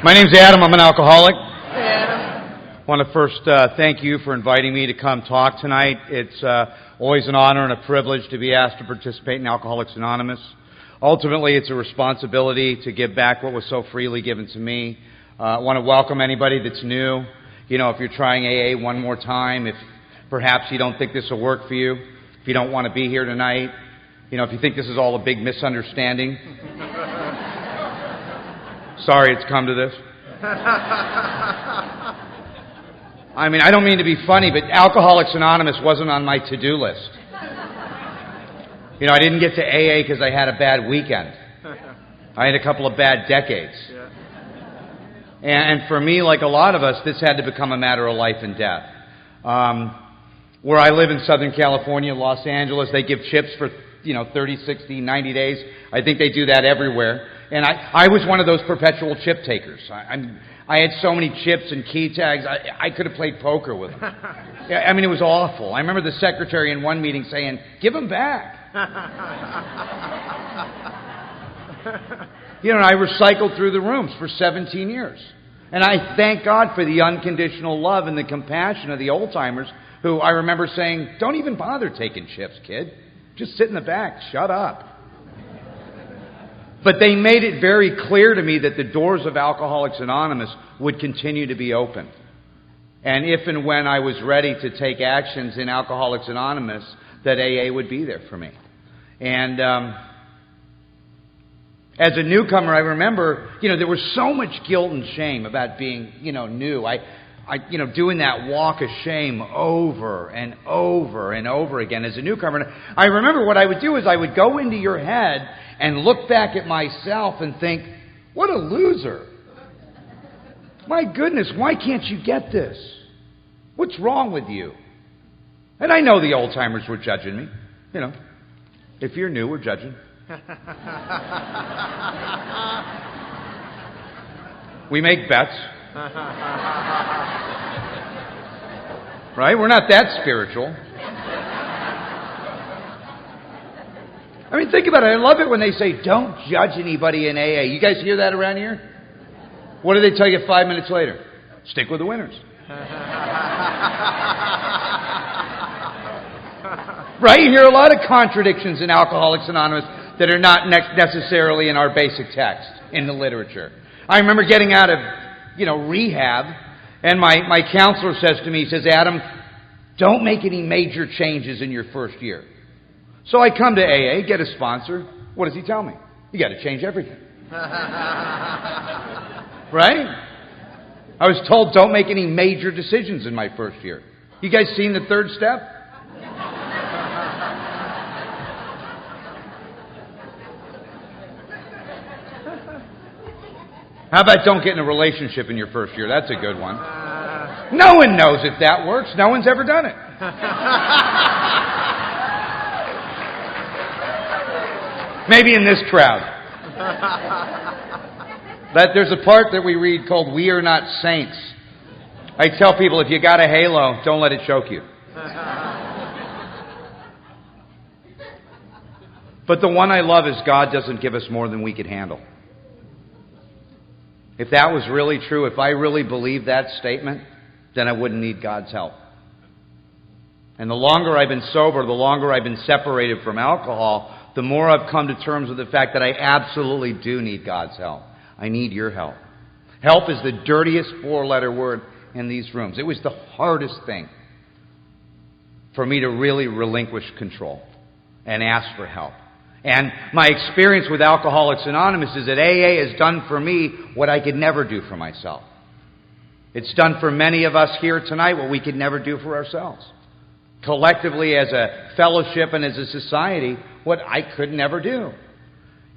My name's Adam. I'm an alcoholic. Hey, Adam. I want to first thank you for inviting me to come talk tonight. It's always an honor and a privilege to be asked to participate in Alcoholics Anonymous. Ultimately, it's a responsibility to give back what was so freely given to me. I want to welcome anybody that's new. You know, if you're trying AA one more time, if perhaps you don't think this will work for you, if you don't want to be here tonight, you know, if you think this is all a big misunderstanding. Sorry it's come to this. I mean, I don't mean to be funny, but Alcoholics Anonymous wasn't on my to-do list. You know, I didn't get to AA because I had a bad weekend. I had a couple of bad decades. And for me, like a lot of us, this had to become a matter of life and death. Where I live in Southern California, Los Angeles, they give chips for 30, 60, 90 days. I think they do that everywhere. And I was one of those perpetual chip takers. I had so many chips and key tags, I could have played poker with them. I mean, it was awful. I remember the secretary in one meeting saying, "Give them back." And I recycled through the rooms for 17 years. And I thank God for the unconditional love and the compassion of the old-timers who I remember saying, "Don't even bother taking chips, kid. Just sit in the back. Shut up." But they made it very clear to me that the doors of Alcoholics Anonymous would continue to be open. And if and when I was ready to take actions in Alcoholics Anonymous, that AA would be there for me. And as a newcomer, I remember, there was so much guilt and shame about being, new. I doing that walk of shame over and over and over again as a newcomer. And I remember what I would do is I would go into your head and look back at myself and think, what a loser. My goodness, why can't you get this? What's wrong with you? And I know the old-timers were judging me. If you're new, we're judging. We make bets. Right? We're not that spiritual. I mean, think about it. I love it when they say, don't judge anybody in AA. You guys hear that around here? What do they tell you 5 minutes later? Stick with the winners. Right? You hear a lot of contradictions in Alcoholics Anonymous that are not necessarily in our basic text, in the literature. I remember getting out of, rehab, and my counselor says to me, he says, "Adam, don't make any major changes in your first year." So I come to AA, get a sponsor. What does he tell me? You got to change everything. Right? I was told don't make any major decisions in my first year. You guys seen the third step? How about don't get in a relationship in your first year? That's a good one. No one knows if that works. No one's ever done it. Maybe in this crowd. There's a part that we read called "We Are Not Saints." I tell people, if you got a halo, don't let it choke you. But the one I love is God doesn't give us more than we could handle. If that was really true, if I really believed that statement, then I wouldn't need God's help. And the longer I've been sober, the longer I've been separated from alcohol, the more I've come to terms with the fact that I absolutely do need God's help. I need your help. Help is the dirtiest four-letter word in these rooms. It was the hardest thing for me to really relinquish control and ask for help. And my experience with Alcoholics Anonymous is that AA has done for me what I could never do for myself. It's done for many of us here tonight what we could never do for ourselves. Collectively, as a fellowship and as a society, what I could never do.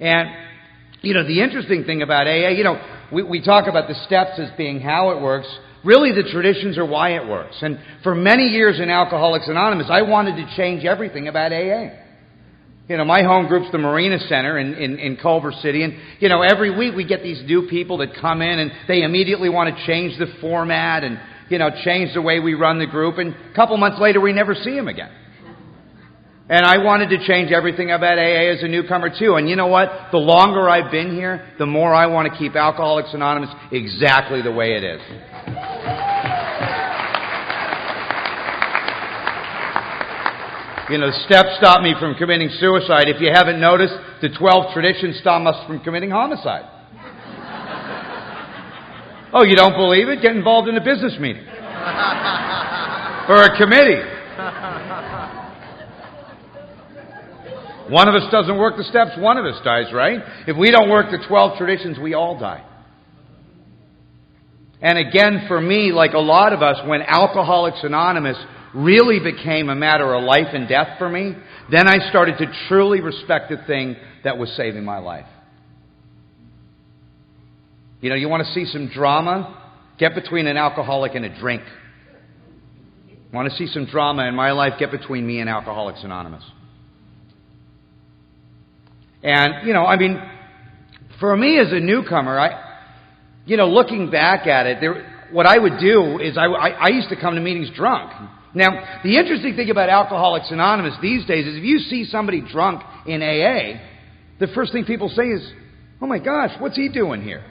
And, the interesting thing about AA, we talk about the steps as being how it works. Really, the traditions are why it works. And for many years in Alcoholics Anonymous, I wanted to change everything about AA. My home group's the Marina Center in Culver City. And, every week we get these new people that come in and they immediately want to change the format and, change the way we run the group. And a couple months later, we never see them again. And I wanted to change everything about AA as a newcomer too. And you know what? The longer I've been here, the more I want to keep Alcoholics Anonymous exactly the way it is. You know, steps stop me from committing suicide. If you haven't noticed, the 12 traditions stop us from committing homicide. Oh, you don't believe it? Get involved in a business meeting. Or a committee. One of us doesn't work the steps, one of us dies, right? If we don't work the 12 traditions, we all die. And again, for me, like a lot of us, when Alcoholics Anonymous really became a matter of life and death for me, then I started to truly respect the thing that was saving my life. You know, you want to see some drama? Get between an alcoholic and a drink. Want to see some drama in my life? Get between me and Alcoholics Anonymous. And, you know, I mean, for me as a newcomer, looking back at it, what I would do is I used to come to meetings drunk. Now, the interesting thing about Alcoholics Anonymous these days is if you see somebody drunk in AA, the first thing people say is, "Oh my gosh, what's he doing here?"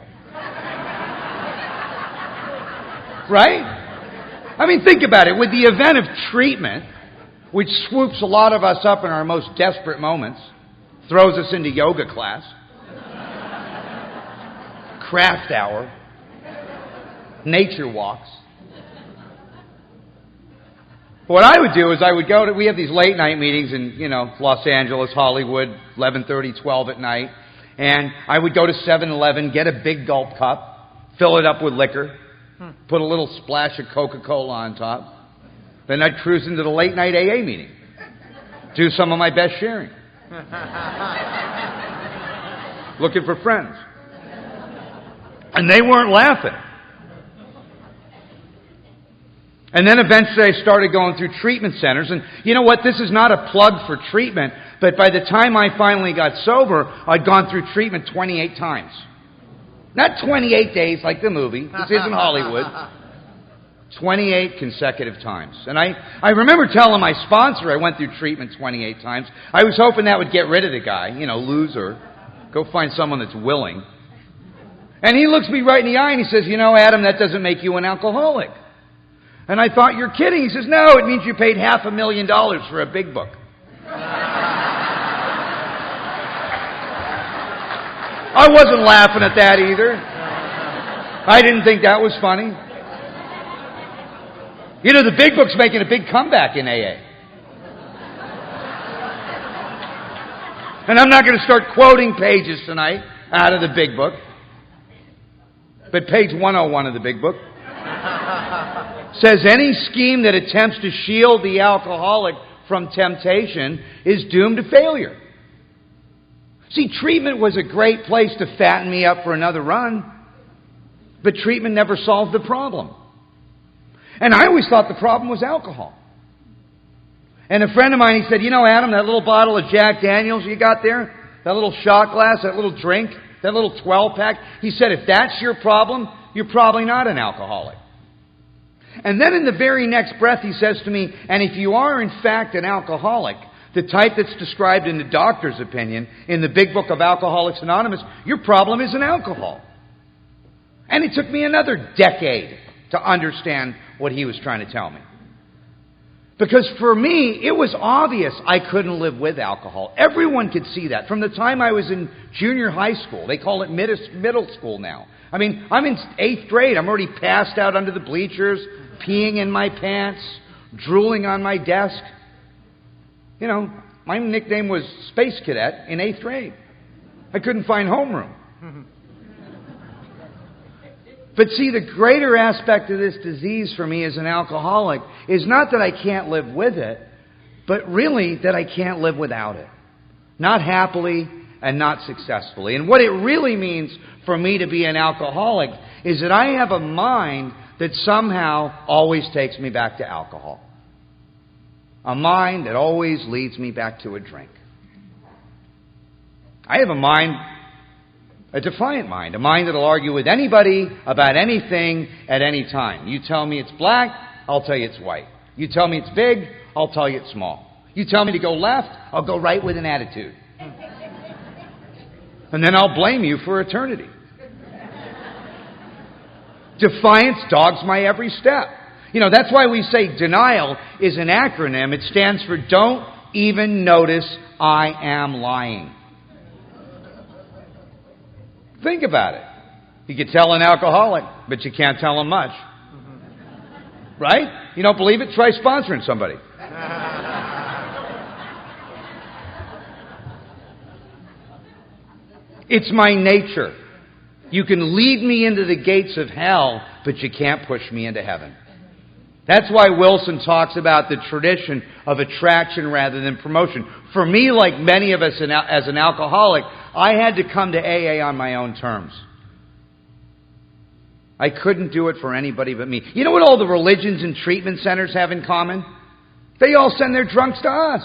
Right? I mean, think about it. With the event of treatment, which swoops a lot of us up in our most desperate moments, throws us into yoga class, craft hour, nature walks. What I would do is we have these late night meetings in, Los Angeles, Hollywood, 11:30, 12 at night. And I would go to 7-Eleven, get a big gulp cup, fill it up with liquor, put a little splash of Coca-Cola on top. Then I'd cruise into the late night AA meeting. Do some of my best sharing. Looking for friends. And they weren't laughing. And then eventually I started going through treatment centers. And you know what? This is not a plug for treatment. But by the time I finally got sober, I'd gone through treatment 28 times. Not 28 days like the movie. This isn't Hollywood. 28 consecutive times. And I remember telling my sponsor I went through treatment 28 times. I was hoping that would get rid of the guy. Loser. Go find someone that's willing. And he looks me right in the eye and he says, Adam, that doesn't make you an alcoholic. And I thought, you're kidding. He says, no, it means you paid $500,000 for a big book. I wasn't laughing at that either. I didn't think that was funny. The big book's making a big comeback in AA. And I'm not going to start quoting pages tonight out of the big book. But page 101 of the big book says any scheme that attempts to shield the alcoholic from temptation is doomed to failure. See, treatment was a great place to fatten me up for another run, but treatment never solved the problem. And I always thought the problem was alcohol. And a friend of mine, he said, Adam, that little bottle of Jack Daniels you got there, that little shot glass, that little drink, that little 12-pack, he said, if that's your problem, you're probably not an alcoholic. And then in the very next breath he says to me, and if you are in fact an alcoholic, the type that's described in the doctor's opinion, in the big book of Alcoholics Anonymous, your problem isn't alcohol. And it took me another decade to understand what he was trying to tell me. Because for me, it was obvious I couldn't live with alcohol. Everyone could see that. From the time I was in junior high school, they call it middle school now. I mean, I'm in 8th grade. I'm already passed out under the bleachers, peeing in my pants, drooling on my desk. My nickname was Space Cadet in 8th grade. I couldn't find homeroom. But see, the greater aspect of this disease for me as an alcoholic is not that I can't live with it, but really that I can't live without it. Not happily and not successfully. And what it really means for me to be an alcoholic is that I have a mind that somehow always takes me back to alcohol. A mind that always leads me back to a drink. I have a mind, a defiant mind, a mind that will argue with anybody about anything at any time. You tell me it's black, I'll tell you it's white. You tell me it's big, I'll tell you it's small. You tell me to go left, I'll go right with an attitude. And then I'll blame you for eternity. Defiance dogs my every step. That's why we say denial is an acronym. It stands for don't even notice I am lying. Think about it. You could tell an alcoholic, but you can't tell him much. Right? You don't believe it? Try sponsoring somebody. It's my nature. You can lead me into the gates of hell, but you can't push me into heaven. That's why Wilson talks about the tradition of attraction rather than promotion. For me, like many of us as an alcoholic, I had to come to AA on my own terms. I couldn't do it for anybody but me. You know what all the religions and treatment centers have in common? They all send their drunks to us.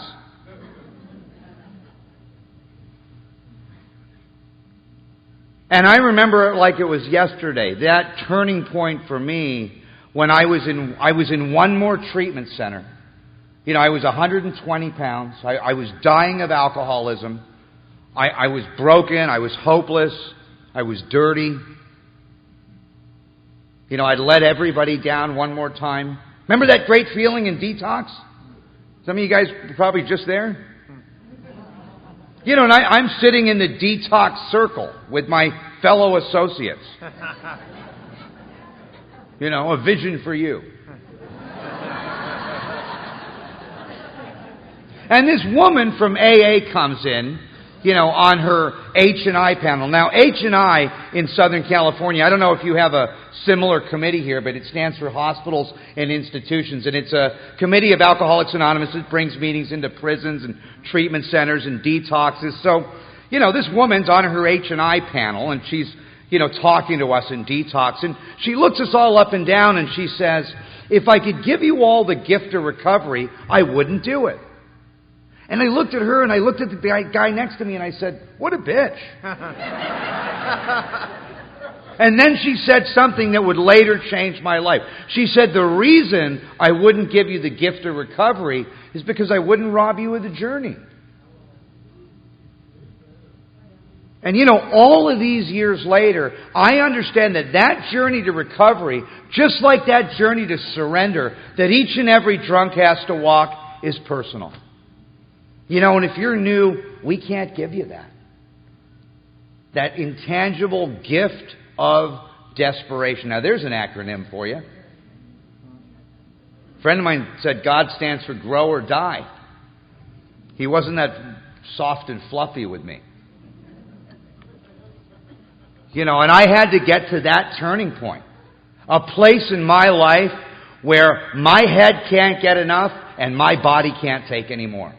And I remember it like it was yesterday, that turning point for me when I was in one more treatment center. I was 120 pounds. I was dying of alcoholism. I was broken. I was hopeless. I was dirty. I'd let everybody down one more time. Remember that great feeling in detox? Some of you guys were probably just there. And I'm sitting in the detox circle with my fellow associates. A vision for you. And this woman from AA comes in, on her H&I panel. Now, H&I in Southern California, I don't know if you have a similar committee here, but it stands for Hospitals and Institutions. And it's a committee of Alcoholics Anonymous that brings meetings into prisons and treatment centers and detoxes. So, this woman's on her H&I panel, and she's, talking to us in detox. And she looks us all up and down, and she says, if I could give you all the gift of recovery, I wouldn't do it. And I looked at her and I looked at the guy next to me and I said, what a bitch. And then she said something that would later change my life. She said, the reason I wouldn't give you the gift of recovery is because I wouldn't rob you of the journey. And all of these years later, I understand that journey to recovery, just like that journey to surrender, that each and every drunk has to walk, is personal. And if you're new, we can't give you that. That intangible gift of desperation. Now, there's an acronym for you. A friend of mine said God stands for grow or die. He wasn't that soft and fluffy with me. And I had to get to that turning point. A place in my life where my head can't get enough and my body can't take any more.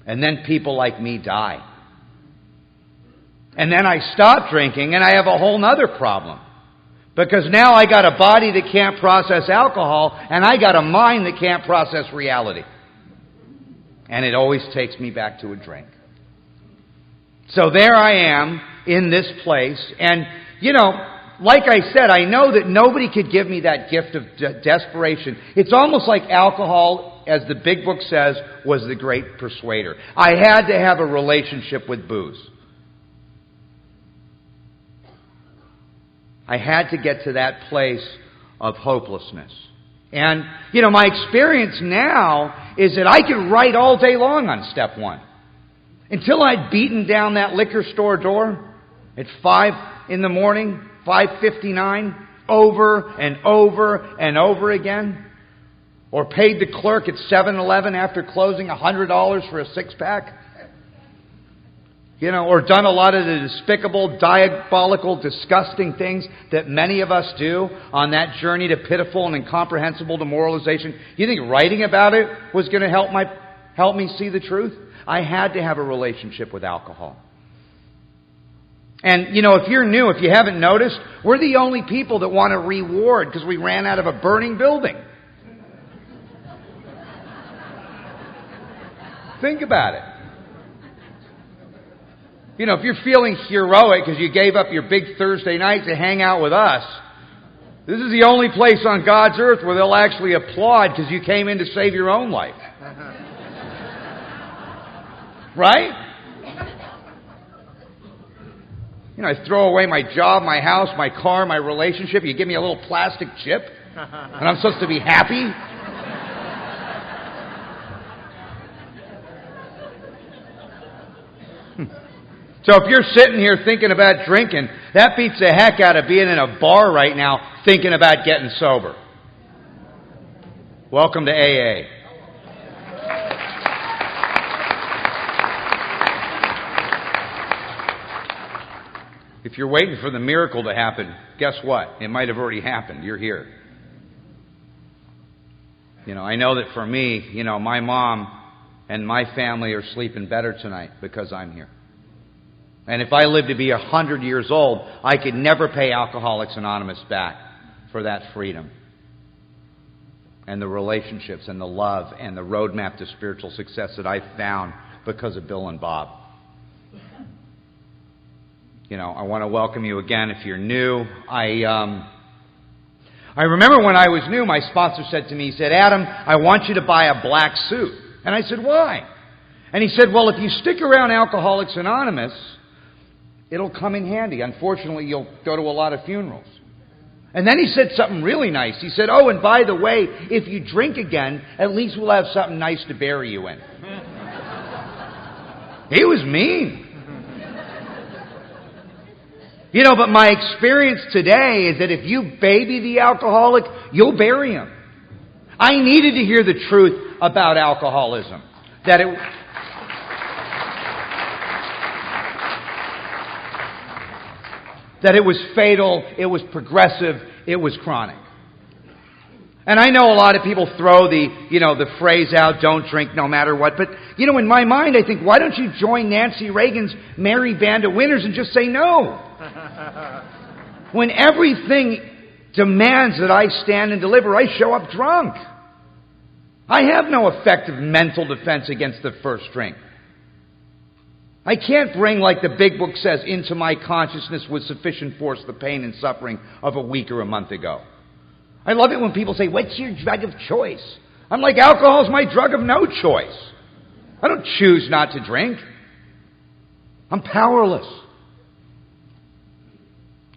And then people like me die. And then I stop drinking and I have a whole other problem. Because now I got a body that can't process alcohol and I got a mind that can't process reality. And it always takes me back to a drink. So there I am in this place. And, like I said, I know that nobody could give me that gift of desperation. It's almost like alcohol, as the big book says, was the great persuader. I had to have a relationship with booze. I had to get to that place of hopelessness. And, my experience now is that I could write all day long on step one. Until I'd beaten down that liquor store door at 5 in the morning, 5:59, over and over and over again. Or paid the clerk at 7-Eleven after closing $100 for a six-pack. Or done a lot of the despicable, diabolical, disgusting things that many of us do on that journey to pitiful and incomprehensible demoralization. You think writing about it was going to help me see the truth? I had to have a relationship with alcohol. And, if you're new, if you haven't noticed, we're the only people that want a reward because we ran out of a burning building. Think about it. If you're feeling heroic because you gave up your big Thursday night to hang out with us, this is the only place on God's earth where they'll actually applaud because you came in to save your own life. Right? You know, I throw away my job, my house, my car, my relationship. You give me a little plastic chip, and I'm supposed to be happy? So if you're sitting here thinking about drinking, that beats the heck out of being in a bar right now thinking about getting sober. Welcome to AA. If you're waiting for the miracle to happen, guess what? It might have already happened. You're here. You know, I know that for me, you know, my mom and my family are sleeping better tonight because I'm here. And if I live to be 100 years old, I could never pay Alcoholics Anonymous back for that freedom and the relationships and the love and the roadmap to spiritual success that I found because of Bill and Bob. You know, I want to welcome you again if you're new. I remember when I was new, my sponsor said to me, he said, Adam, I want you to buy a black suit. And I said, why? And he said, well, if you stick around Alcoholics Anonymous, it'll come in handy. Unfortunately, you'll go to a lot of funerals. And then he said something really nice. He said, oh, and by the way, if you drink again, at least we'll have something nice to bury you in. He was mean. You know, but my experience today is that if you baby the alcoholic, you'll bury him. I needed to hear the truth about alcoholism. That it was fatal, it was progressive, it was chronic. And I know a lot of people throw the phrase out, don't drink no matter what. But, you know, in my mind, I think, why don't you join Nancy Reagan's merry band of winners and just say no? When everything demands that I stand and deliver, I show up drunk. I have no effective mental defense against the first drink. I can't bring, like the big book says, into my consciousness with sufficient force the pain and suffering of a week or a month ago. I love it when people say, what's your drug of choice? I'm like, alcohol's my drug of no choice. I don't choose not to drink. I'm powerless.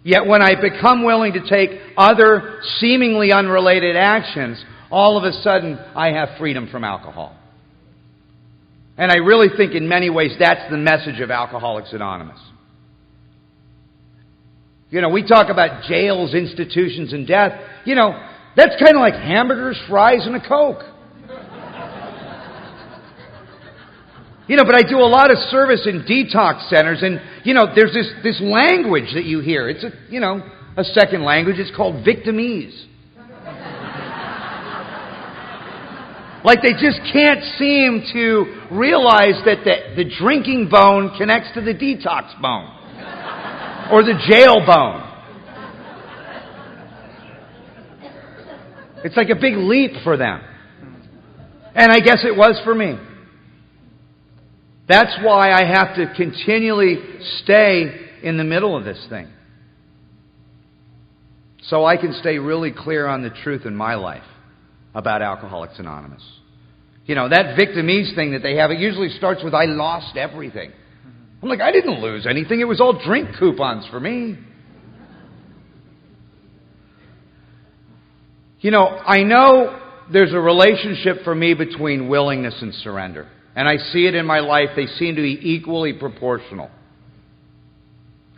Yet when I become willing to take other seemingly unrelated actions, all of a sudden I have freedom from alcohol. And I really think in many ways that's the message of Alcoholics Anonymous. You know, we talk about jails, institutions, and death. You know, that's kind of like hamburgers, fries, and a Coke. You know, but I do a lot of service in detox centers, and, you know, there's this language that you hear. It's a second language. It's called victimese. Like they just can't seem to realize that the drinking bone connects to the detox bone. Or the jail bone. It's like a big leap for them. And I guess it was for me. That's why I have to continually stay in the middle of this thing. So I can stay really clear on the truth in my life about Alcoholics Anonymous. You know, that victimese thing that they have, it usually starts with, I lost everything. I'm like, I didn't lose anything. It was all drink coupons for me. You know, I know there's a relationship for me between willingness and surrender. And I see it in my life. They seem to be equally proportional.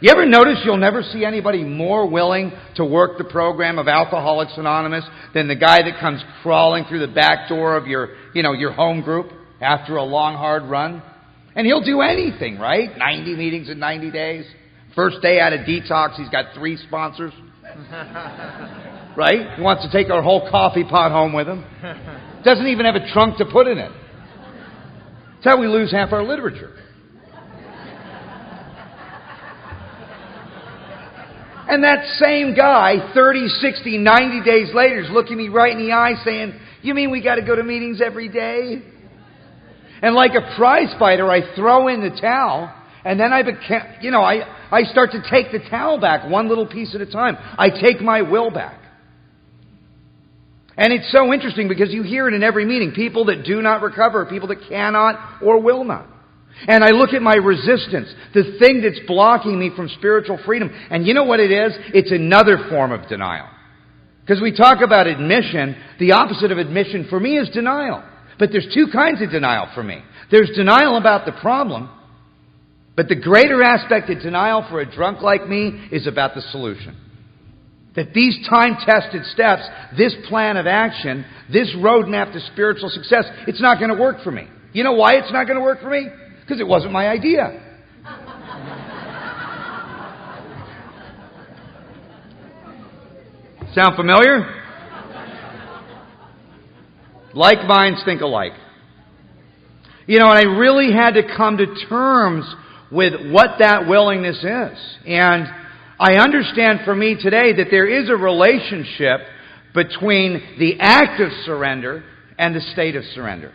You ever notice you'll never see anybody more willing to work the program of Alcoholics Anonymous than the guy that comes crawling through the back door of your home group after a long, hard run? And he'll do anything, right? 90 meetings in 90 days. First day out of detox, he's got 3 sponsors. Right? He wants to take our whole coffee pot home with him. Doesn't even have a trunk to put in it. That's how we lose half our literature. And that same guy, 30, 60, 90 days later, is looking me right in the eye saying, you mean we got to go to meetings every day? And like a prize fighter, I throw in the towel, and then I start to take the towel back one little piece at a time. I take my will back. And it's so interesting because you hear it in every meeting. People that do not recover, people that cannot or will not. And I look at my resistance, the thing that's blocking me from spiritual freedom. And you know what it is? It's another form of denial. Because we talk about admission, the opposite of admission for me is denial. But there's two kinds of denial for me. There's denial about the problem, but the greater aspect of denial for a drunk like me is about the solution. That these time-tested steps, this plan of action, this roadmap to spiritual success, it's not going to work for me. You know why it's not going to work for me? Because it wasn't my idea. Sound familiar? Like minds think alike. You know, and I really had to come to terms with what that willingness is. And I understand for me today that there is a relationship between the act of surrender and the state of surrender.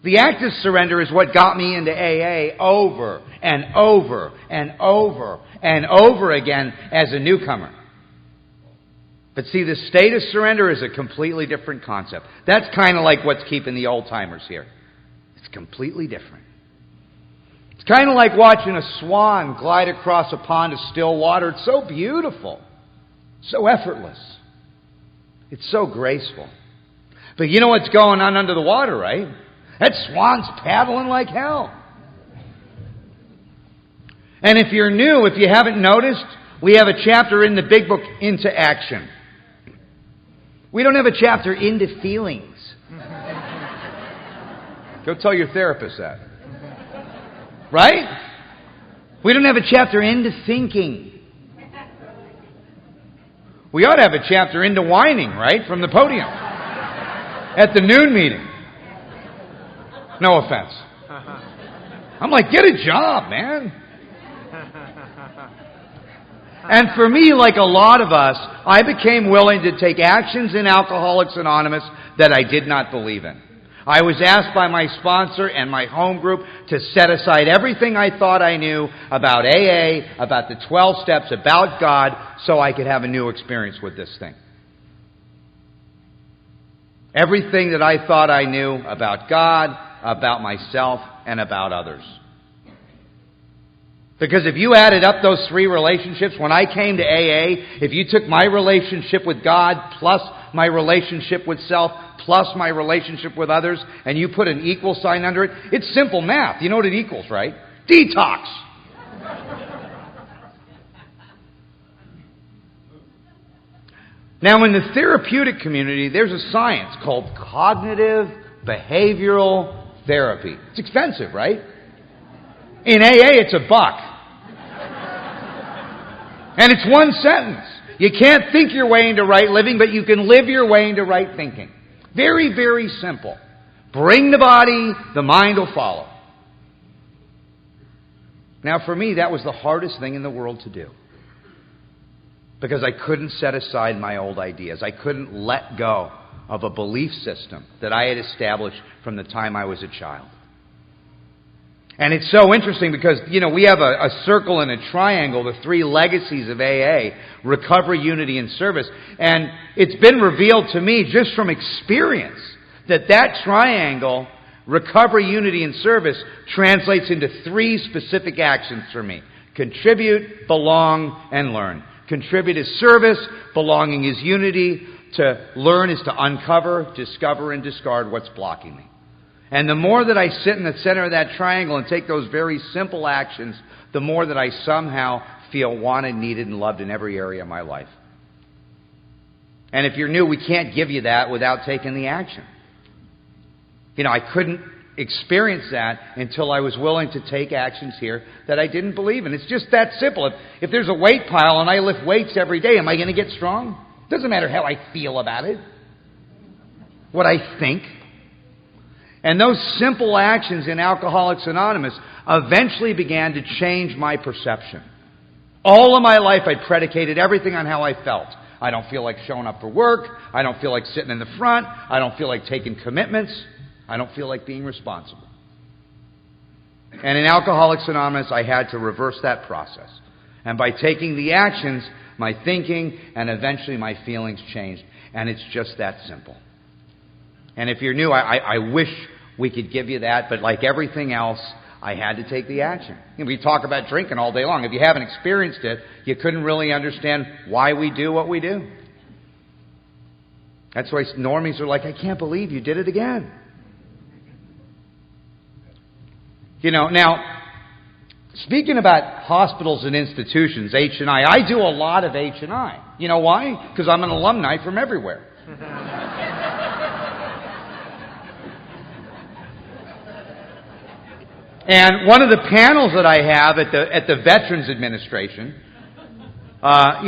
The act of surrender is what got me into AA over and over and over and over again as a newcomer. But see, the state of surrender is a completely different concept. That's kind of like what's keeping the old-timers here. It's completely different. It's kind of like watching a swan glide across a pond of still water. It's so beautiful, so effortless. It's so graceful. But you know what's going on under the water, right? That swan's paddling like hell. And if you're new, if you haven't noticed, we have a chapter in the big book, Into Action. We don't have a chapter into feelings. Go tell your therapist that. Right? We don't have a chapter into thinking. We ought to have a chapter into whining, right? From the podium. At the noon meeting. No offense. I'm like, get a job, man. And for me, like a lot of us, I became willing to take actions in Alcoholics Anonymous that I did not believe in. I was asked by my sponsor and my home group to set aside everything I thought I knew about AA, about the 12 steps, about God, so I could have a new experience with this thing. Everything that I thought I knew about God, about myself, and about others. Because if you added up those three relationships, when I came to AA, if you took my relationship with God plus my relationship with self plus my relationship with others, and you put an equal sign under it, it's simple math. You know what it equals, right? Detox. Now, in the therapeutic community, there's a science called cognitive behavioral therapy. It's expensive, right? In AA, it's $1. And it's one sentence. You can't think your way into right living, but you can live your way into right thinking. Very, very simple. Bring the body, the mind will follow. Now, for me, that was the hardest thing in the world to do. Because I couldn't set aside my old ideas. I couldn't let go of a belief system that I had established from the time I was a child. And it's so interesting because, you know, we have a circle and a triangle, the three legacies of AA, recovery, unity, and service. And it's been revealed to me just from experience that that triangle, recovery, unity, and service, translates into three specific actions for me. Contribute, belong, and learn. Contribute is service, belonging is unity, to learn is to uncover, discover, and discard what's blocking me. And the more that I sit in the center of that triangle and take those very simple actions, the more that I somehow feel wanted, needed, and loved in every area of my life. And if you're new, we can't give you that without taking the action. You know, I couldn't experience that until I was willing to take actions here that I didn't believe in. It's just that simple. If there's a weight pile and I lift weights every day, am I going to get strong? Doesn't matter how I feel about it. What I think. And those simple actions in Alcoholics Anonymous eventually began to change my perception. All of my life I predicated everything on how I felt. I don't feel like showing up for work. I don't feel like sitting in the front. I don't feel like taking commitments. I don't feel like being responsible. And in Alcoholics Anonymous, I had to reverse that process. And by taking the actions, my thinking and eventually my feelings changed. And it's just that simple. And if you're new, I wish we could give you that, but like everything else, I had to take the action. We talk about drinking all day long. If you haven't experienced it, you couldn't really understand why we do what we do. That's why normies are like, I can't believe you did it again. Now, speaking about hospitals and institutions, H&I, I do a lot of H&I. You know why? Because I'm an alumni from everywhere. And one of the panels that I have at the Veterans Administration, I've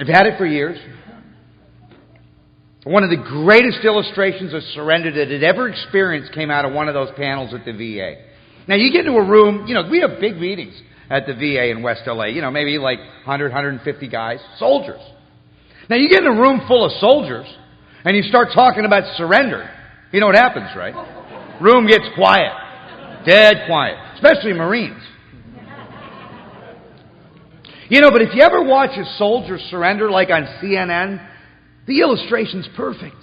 had it for years. One of the greatest illustrations of surrender that I'd ever experienced came out of one of those panels at the VA. Now, you get into a room, we have big meetings at the VA in West LA, maybe like 100, 150 guys, soldiers. Now, you get in a room full of soldiers, and you start talking about surrender. You know what happens, right? Room gets quiet. Dead quiet. Especially Marines. But if you ever watch a soldier surrender, like on CNN, the illustration's perfect.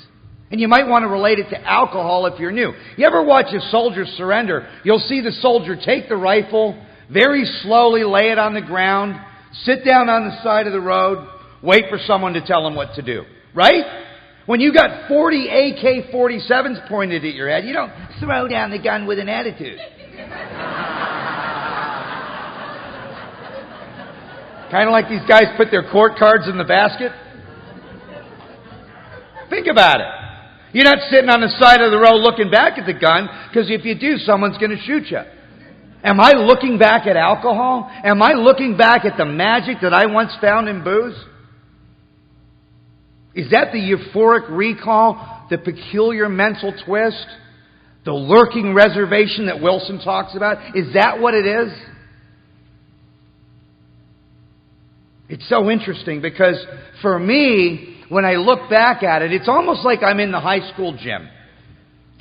And you might want to relate it to alcohol if you're new. You ever watch a soldier surrender, you'll see the soldier take the rifle, very slowly lay it on the ground, sit down on the side of the road, wait for someone to tell him what to do. Right? When you got 40 AK-47s pointed at your head, you don't throw down the gun with an attitude. Kind of like these guys put their court cards in the basket. Think about it. You're not sitting on the side of the road looking back at the gun, because if you do, someone's going to shoot you. Am I looking back at alcohol? Am I looking back at the magic that I once found in booze? Is that the euphoric recall, the peculiar mental twist, the lurking reservation that Wilson talks about? Is that what it is? It's so interesting because for me, when I look back at it, it's almost like I'm in the high school gym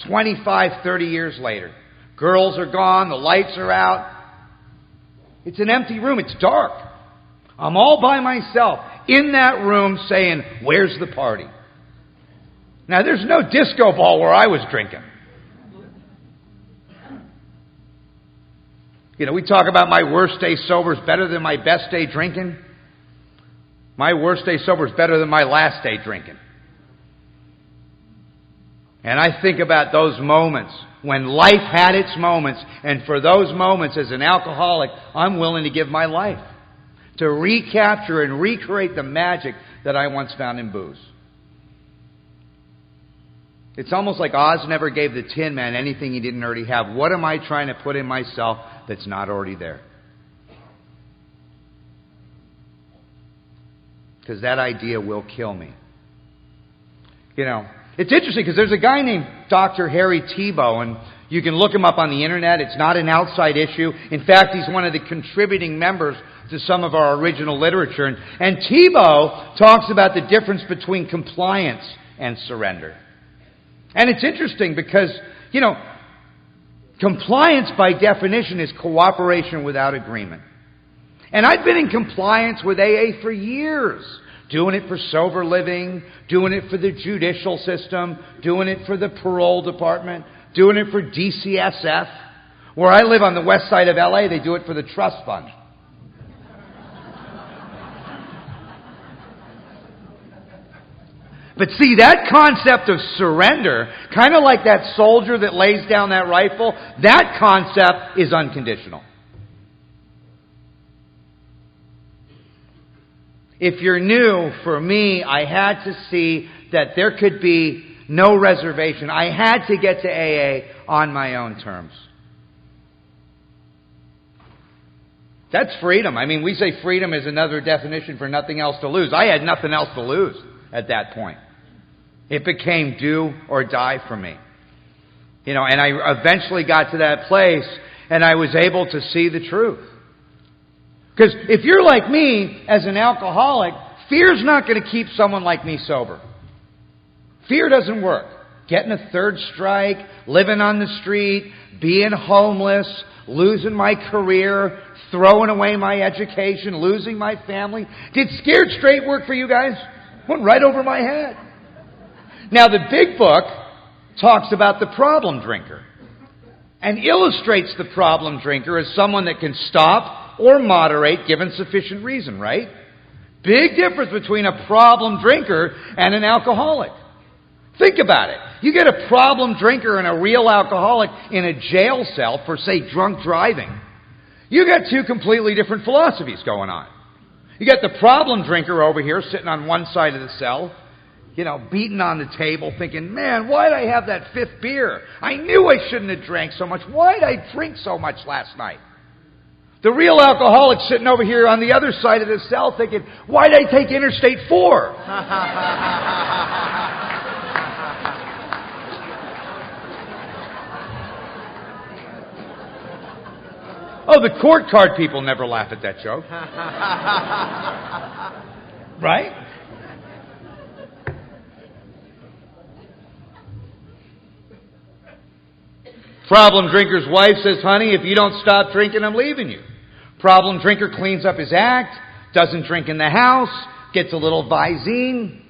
25, 30 years later. Girls are gone, the lights are out. It's an empty room, it's dark. I'm all by myself in that room saying, where's the party? Now, there's no disco ball where I was drinking. We talk about my worst day sober is better than my best day drinking. My worst day sober is better than my last day drinking. And I think about those moments when life had its moments, and for those moments as an alcoholic, I'm willing to give my life to recapture and recreate the magic that I once found in booze. It's almost like Oz never gave the Tin Man anything he didn't already have. What am I trying to put in myself that's not already there? Because that idea will kill me. It's interesting because there's a guy named Dr. Harry Tiebout, and you can look him up on the internet. It's not an outside issue. In fact, he's one of the contributing members to some of our original literature. And Tiebout talks about the difference between compliance and surrender. And it's interesting because, compliance by definition is cooperation without agreement. And I've been in compliance with AA for years. Doing it for sober living, doing it for the judicial system, doing it for the parole department, doing it for DCSF. Where I live on the west side of LA, they do it for the trust fund. But see, that concept of surrender, kind of like that soldier that lays down that rifle, that concept is unconditional. If you're new, for me, I had to see that there could be no reservation. I had to get to AA on my own terms. That's freedom. We say freedom is another definition for nothing else to lose. I had nothing else to lose at that point. It became do or die for me. And I eventually got to that place and I was able to see the truth. Because if you're like me, as an alcoholic, fear's not going to keep someone like me sober. Fear doesn't work. Getting a third strike, living on the street, being homeless, losing my career, throwing away my education, losing my family. Did scared straight work for you guys? Went right over my head. Now the big book talks about the problem drinker and illustrates the problem drinker as someone that can stop or moderate given sufficient reason, right? Big difference between a problem drinker and an alcoholic. Think about it. You get a problem drinker and a real alcoholic in a jail cell for, say, drunk driving. You got two completely different philosophies going on. You got the problem drinker over here sitting on one side of the cell, beating on the table thinking, man, why did I have that fifth beer? I knew I shouldn't have drank so much. Why did I drink so much last night? The real alcoholic sitting over here on the other side of the cell thinking, why did I take Interstate 4? Oh, the court card people never laugh at that joke. Right? Problem drinker's wife says, honey, if you don't stop drinking, I'm leaving you. Problem drinker cleans up his act, doesn't drink in the house, gets a little Visine.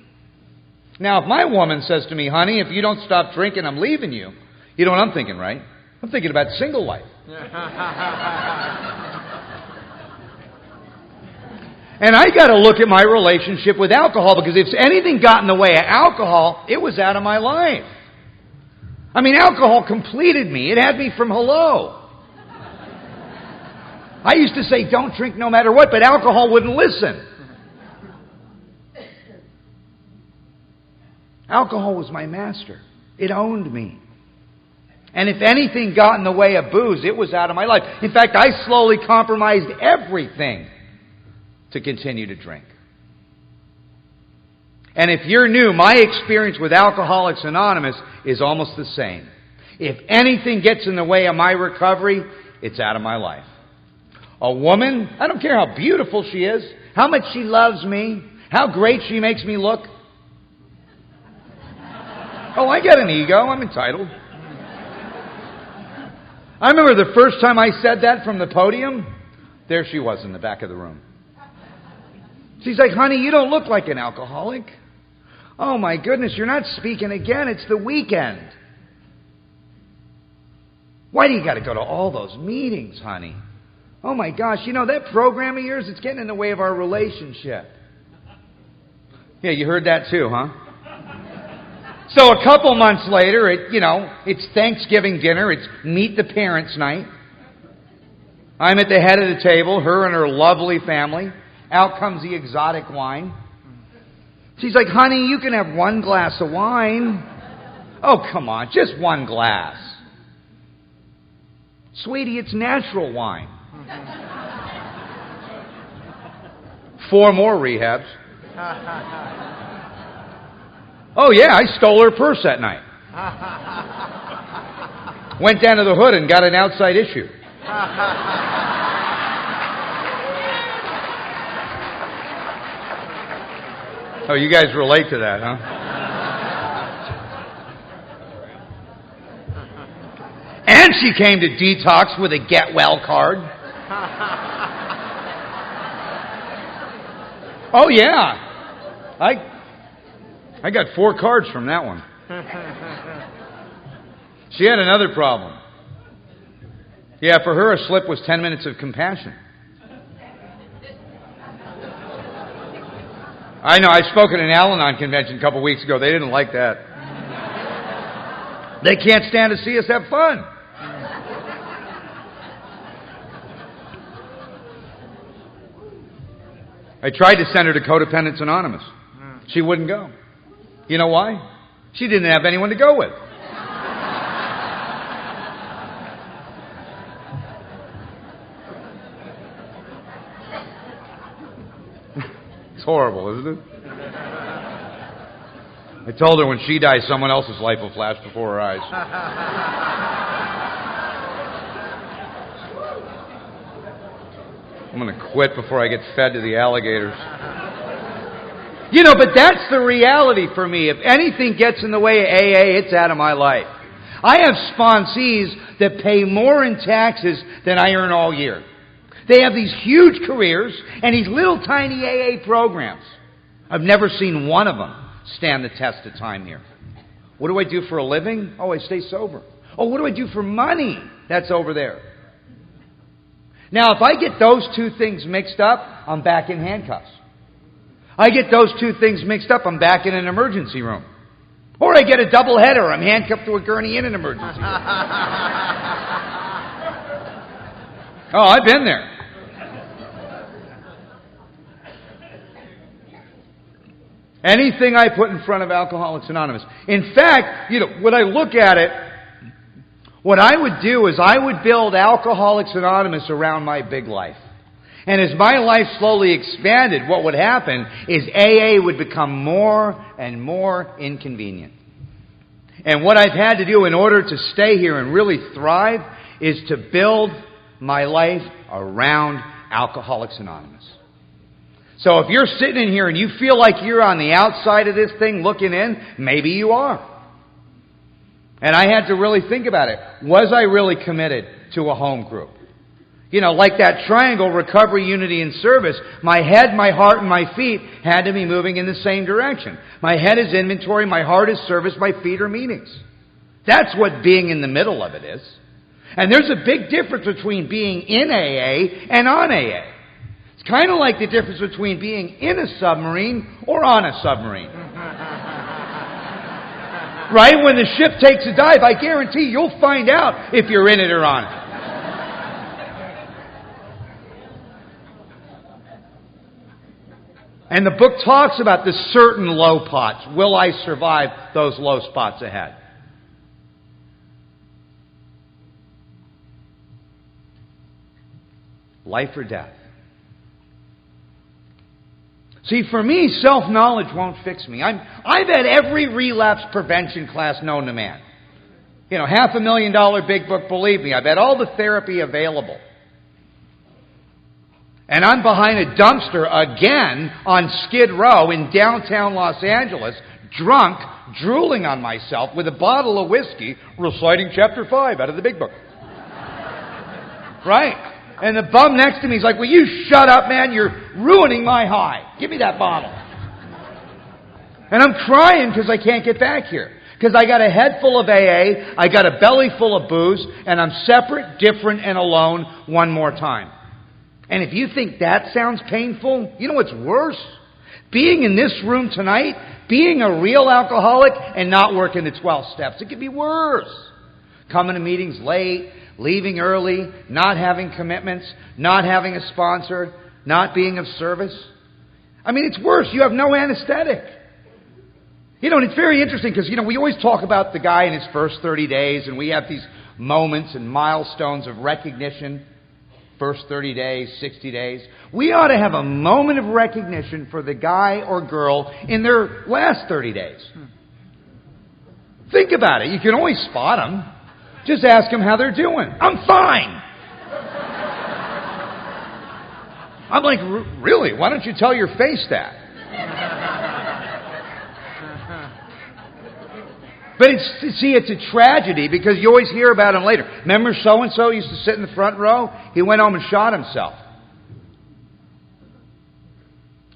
Now, if my woman says to me, honey, if you don't stop drinking, I'm leaving you. You know what I'm thinking, right? I'm thinking about single life. And I got to look at my relationship with alcohol, because if anything got in the way of alcohol, it was out of my life. I mean, alcohol completed me. It had me from hello. I used to say, don't drink no matter what, but alcohol wouldn't listen. Alcohol was my master. It owned me. And if anything got in the way of booze, it was out of my life. In fact, I slowly compromised everything to continue to drink. And if you're new, my experience with Alcoholics Anonymous is almost the same. If anything gets in the way of my recovery, it's out of my life. A woman, I don't care how beautiful she is, how much she loves me, how great she makes me look. Oh, I got an ego. I'm entitled. I remember the first time I said that from the podium, there she was in the back of the room. She's like, honey, you don't look like an alcoholic. Oh my goodness, you're not speaking again. It's the weekend. Why do you got to go to all those meetings, honey? Oh my gosh, that program of yours, it's getting in the way of our relationship. Yeah, you heard that too, huh? So a couple months later, it's Thanksgiving dinner. It's meet the parents night. I'm at the head of the table, her and her lovely family. Out comes the exotic wine. She's like, honey, you can have one glass of wine. Oh, come on, just one glass. Sweetie, it's natural wine. 4 more rehabs. Oh, yeah, I stole her purse that night. Went down to the hood and got an outside issue. Oh, you guys relate to that, huh? And she came to detox with a get well card. Oh, yeah. I got 4 cards from that one. She had another problem. Yeah, for her, a slip was 10 minutes of compassion. I know, I spoke at an Al-Anon convention a couple weeks ago. They didn't like that. They can't stand to see us have fun. I tried to send her to Codependence Anonymous. She wouldn't go. You know why? She didn't have anyone to go with. It's horrible, isn't it? I told her when she dies, someone else's life will flash before her eyes. I'm going to quit before I get fed to the alligators. But that's the reality for me. If anything gets in the way of AA, it's out of my life. I have sponsees that pay more in taxes than I earn all year. They have these huge careers and these little tiny AA programs. I've never seen one of them stand the test of time here. What do I do for a living? Oh, I stay sober. Oh, what do I do for money? That's over there. Now, if I get those two things mixed up, I'm back in handcuffs. I get those two things mixed up, I'm back in an emergency room. Or I get a double header, I'm handcuffed to a gurney in an emergency room. Oh, I've been there. Anything I put in front of Alcoholics Anonymous. In fact, when I look at it, what I would do is I would build Alcoholics Anonymous around my big life. And as my life slowly expanded, what would happen is AA would become more and more inconvenient. And what I've had to do in order to stay here and really thrive is to build my life around Alcoholics Anonymous. So if you're sitting in here and you feel like you're on the outside of this thing looking in, maybe you are. And I had to really think about it. Was I really committed to a home group? Like that triangle, recovery, unity, and service, my head, my heart, and my feet had to be moving in the same direction. My head is inventory, my heart is service, my feet are meetings. That's what being in the middle of it is. And there's a big difference between being in AA and on AA. It's kind of like the difference between being in a submarine or on a submarine. Right? When the ship takes a dive, I guarantee you'll find out if you're in it or on it. And the book talks about the certain low spots. Will I survive those low spots ahead? Life or death. See, for me, self-knowledge won't fix me. I've had every relapse prevention class known to man. $500,000 big book, believe me. I've had all the therapy available. And I'm behind a dumpster again on Skid Row in downtown Los Angeles, drunk, drooling on myself with a bottle of whiskey, reciting chapter 5 out of the big book. Right? And the bum next to me is like, will you shut up, man? You're ruining my high. Give me that bottle. And I'm crying because I can't get back here. Because I got a head full of AA, I got a belly full of booze, and I'm separate, different, and alone one more time. And if you think that sounds painful, you know what's worse? Being in this room tonight, being a real alcoholic and not working the 12 steps. It could be worse. Coming to meetings late, leaving early, not having commitments, not having a sponsor, not being of service. I mean, it's worse. You have no anesthetic. And it's very interesting because, we always talk about the guy in his first 30 days, and we have these moments and milestones of recognition. First 30 days, 60 days. We ought to have a moment of recognition for the guy or girl in their last 30 days. Think about it. You can always spot them. Just ask them how they're doing. I'm fine. I'm like, really? Why don't you tell your face that? But it's a tragedy because you always hear about him later. Remember so-and-so used to sit in the front row? He went home and shot himself.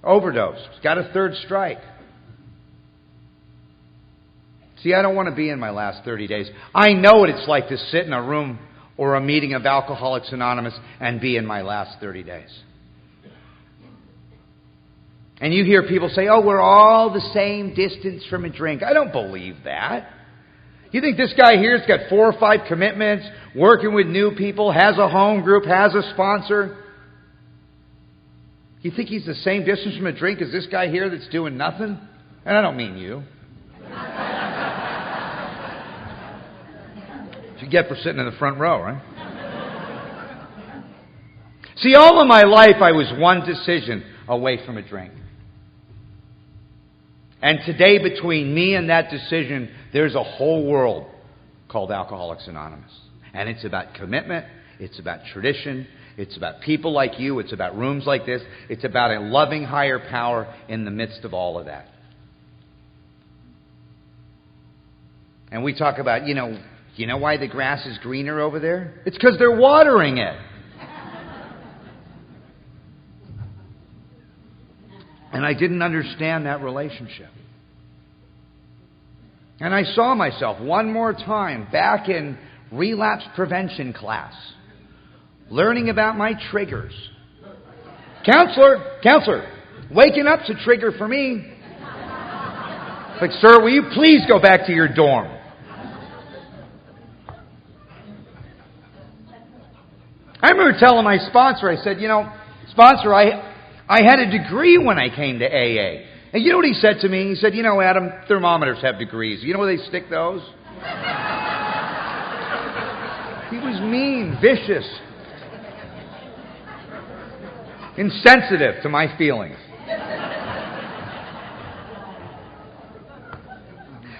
Overdose. He's got a third strike. See, I don't want to be in my last 30 days. I know what it's like to sit in a room or a meeting of Alcoholics Anonymous and be in my last 30 days. And you hear people say, oh, we're all the same distance from a drink. I don't believe that. You think this guy here's got 4 or 5 commitments, working with new people, has a home group, has a sponsor? You think he's the same distance from a drink as this guy here that's doing nothing? And I don't mean you. What you get for sitting in the front row, right? See, all of my life I was one decision away from a drink. And today, between me and that decision, there's a whole world called Alcoholics Anonymous. And it's about commitment, it's about tradition, it's about people like you, it's about rooms like this, it's about a loving higher power in the midst of all of that. And we talk about, you know why the grass is greener over there? It's because they're watering it. And I didn't understand that relationship. And I saw myself one more time back in relapse prevention class, learning about my triggers. Counselor, waking up's a trigger for me. Like, sir, will you please go back to your dorm? I remember telling my sponsor, I said, sponsor, I had a degree when I came to AA. And you know what he said to me? He said, Adam, thermometers have degrees. You know where they stick those? He was mean, vicious, insensitive to my feelings.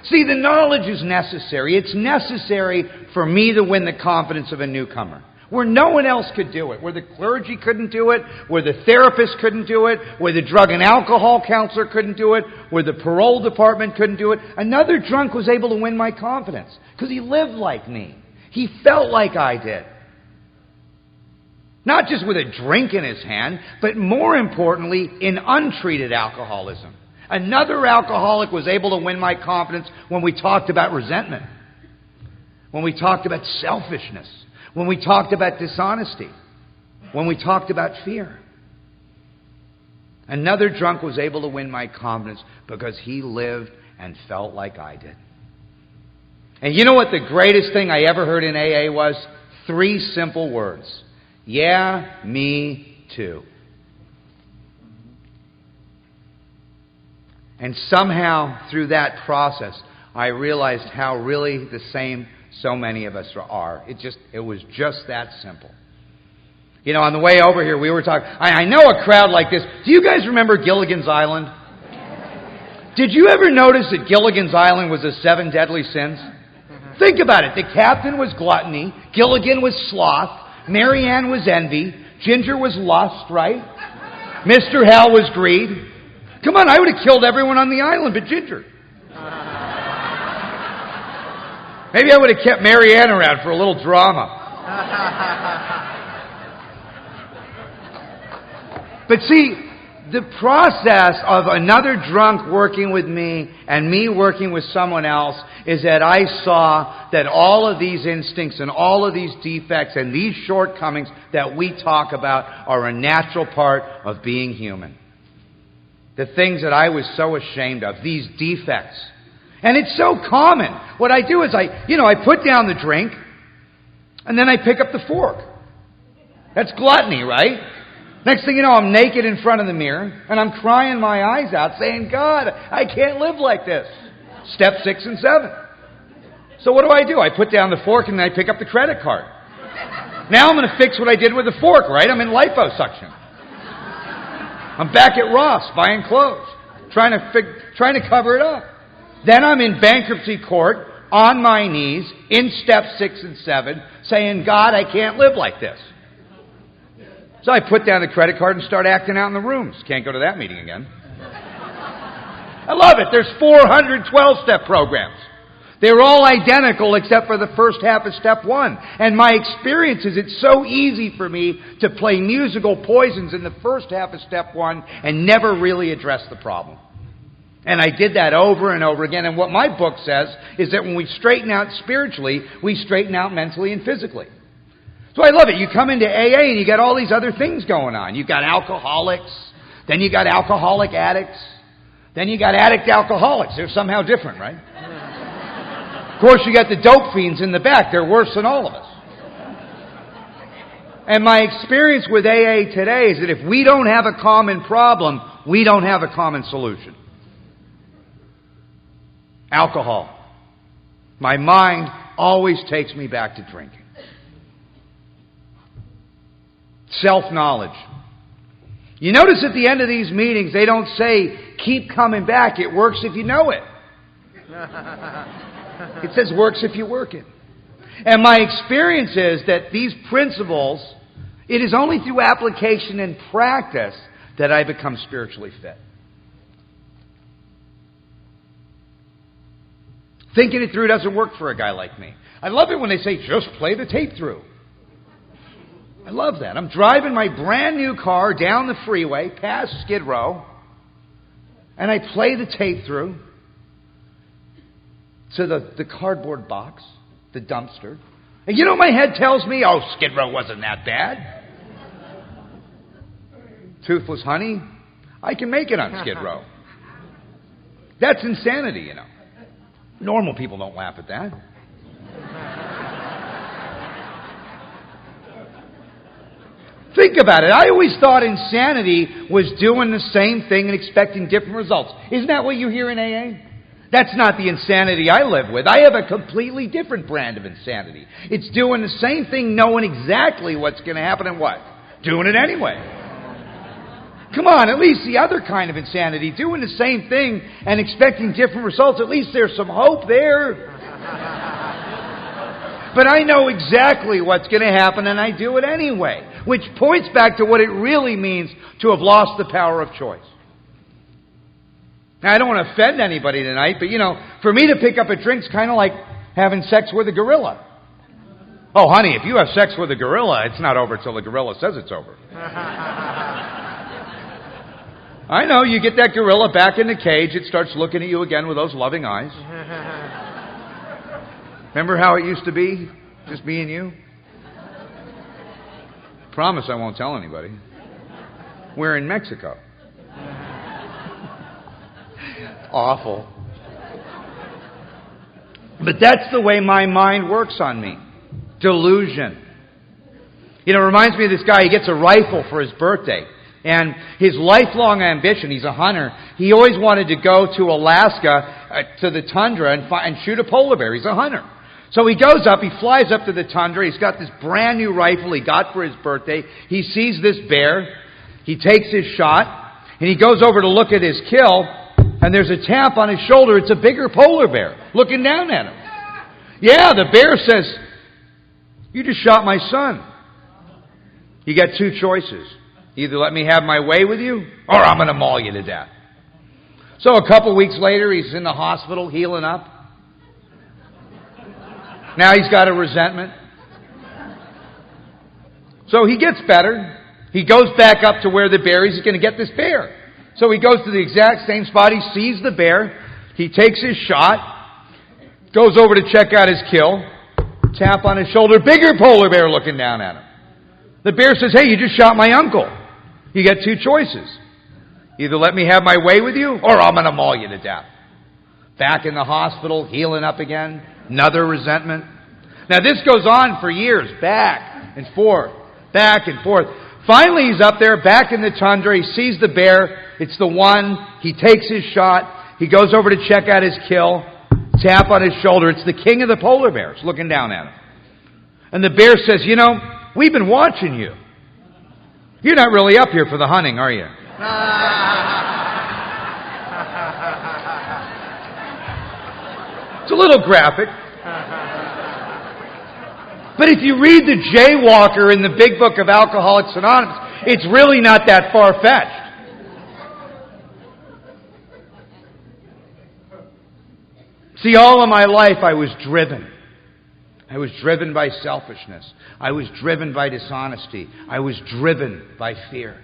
See, the knowledge is necessary. It's necessary for me to win the confidence of a newcomer. Where no one else could do it. Where the clergy couldn't do it. Where the therapist couldn't do it. Where the drug and alcohol counselor couldn't do it. Where the parole department couldn't do it. Another drunk was able to win my confidence. Because he lived like me. He felt like I did. Not just with a drink in his hand, but more importantly, in untreated alcoholism. Another alcoholic was able to win my confidence when we talked about resentment. When we talked about selfishness. When we talked about dishonesty. When we talked about fear. Another drunk was able to win my confidence because he lived and felt like I did. And you know what the greatest thing I ever heard in AA was? 3 simple words. Yeah, me too. And somehow through that process, I realized how really the same so many of us are. It was just that simple. On the way over here, we were talking. I know a crowd like this. Do you guys remember Gilligan's Island? Did you ever notice that Gilligan's Island was the 7 deadly sins? Think about it. The captain was gluttony. Gilligan was sloth. Mary Ann was envy. Ginger was lust, right? Mr. Hal was greed. Come on, I would have killed everyone on the island but Ginger. Maybe I would have kept Mary Ann around for a little drama. But see, the process of another drunk working with me and me working with someone else is that I saw that all of these instincts and all of these defects and these shortcomings that we talk about are a natural part of being human. The things that I was so ashamed of, these defects. And it's so common. What I do is I put down the drink and then I pick up the fork. That's gluttony, right? Next thing you know, I'm naked in front of the mirror and I'm crying my eyes out saying, God, I can't live like this. Step 6 and 7. So what do? I put down the fork and then I pick up the credit card. Now I'm going to fix what I did with the fork, right? I'm in liposuction. I'm back at Ross buying clothes, trying to cover it up. Then I'm in bankruptcy court on my knees in step 6 and 7 saying, God, I can't live like this. So I put down the credit card and start acting out in the rooms. Can't go to that meeting again. I love it. There's 412-step programs. They're all identical except for the first half of step 1. And my experience is it's so easy for me to play musical poisons in the first half of step 1 and never really address the problem. And I did that over and over again. And what my book says is that when we straighten out spiritually, we straighten out mentally and physically. So I love it. You come into AA and you got all these other things going on. You've got alcoholics. Then you got alcoholic addicts. Then you got addict alcoholics. They're somehow different, right? Of course, you got the dope fiends in the back. They're worse than all of us. And my experience with AA today is that if we don't have a common problem, we don't have a common solution. Alcohol. My mind always takes me back to drinking. Self-knowledge. You notice at the end of these meetings, they don't say, keep coming back. It works if you know it. It says works if you work it. And my experience is that these principles, it is only through application and practice that I become spiritually fit. Thinking it through doesn't work for a guy like me. I love it when they say, just play the tape through. I love that. I'm driving my brand new car down the freeway past Skid Row, and I play the tape through. to the cardboard box, the dumpster. And you know what my head tells me? Oh, Skid Row wasn't that bad. Toothless honey, I can make it on Skid Row. That's insanity, you know. Normal people don't laugh at that. Think about it. I always thought insanity was doing the same thing and expecting different results. Isn't that what you hear in AA? That's not the insanity I live with. I have a completely different brand of insanity. It's doing the same thing, knowing exactly what's going to happen and what. Doing it anyway. Come on, at least the other kind of insanity, doing the same thing and expecting different results. At least there's some hope there. But I know exactly what's going to happen and I do it anyway. Which points back to what it really means to have lost the power of choice. Now, I don't want to offend anybody tonight, but you know, for me to pick up a drink is kind of like having sex with a gorilla. Oh, honey, if you have sex with a gorilla, it's not over till the gorilla says it's over. I know, you get that gorilla back in the cage, it starts looking at you again with those loving eyes. Remember how it used to be? Just me and you? Promise I won't tell anybody. We're in Mexico. Awful. But that's the way my mind works on me. Delusion. You know, it reminds me of this guy. He gets a rifle for his birthday. And his lifelong ambition, he's a hunter, he always wanted to go to Alaska, to the tundra, and shoot a polar bear. He's a hunter. So he goes up, he flies up to the tundra, he's got this brand new rifle he got for his birthday. He sees this bear, he takes his shot, and he goes over to look at his kill, and there's a tap on his shoulder. It's a bigger polar bear looking down at him. Yeah, the bear says, "You just shot my son. You got two choices. Either let me have my way with you, or I'm going to maul you to death." So a couple weeks later, he's in the hospital healing up. Now he's got a resentment. So he gets better. He goes back up to where the bear is. He's going to get this bear. So he goes to the exact same spot. He sees the bear. He takes his shot. Goes over to check out his kill. Tap on his shoulder. Bigger polar bear looking down at him. The bear says, "Hey, you just shot my uncle. You got two choices. Either let me have my way with you, or I'm going to maul you to death." Back in the hospital, healing up again. Another resentment. Now this goes on for years. Back and forth. Back and forth. Finally he's up there, back in the tundra. He sees the bear. It's the one. He takes his shot. He goes over to check out his kill. Tap on his shoulder. It's the king of the polar bears looking down at him. And the bear says, "You know, we've been watching you. You're not really up here for the hunting, are you?" It's a little graphic. But if you read the Jaywalker in the big book of Alcoholics Anonymous, it's really not that far-fetched. See, all of my life I was driven. I was driven by selfishness. I was driven by dishonesty. I was driven by fear.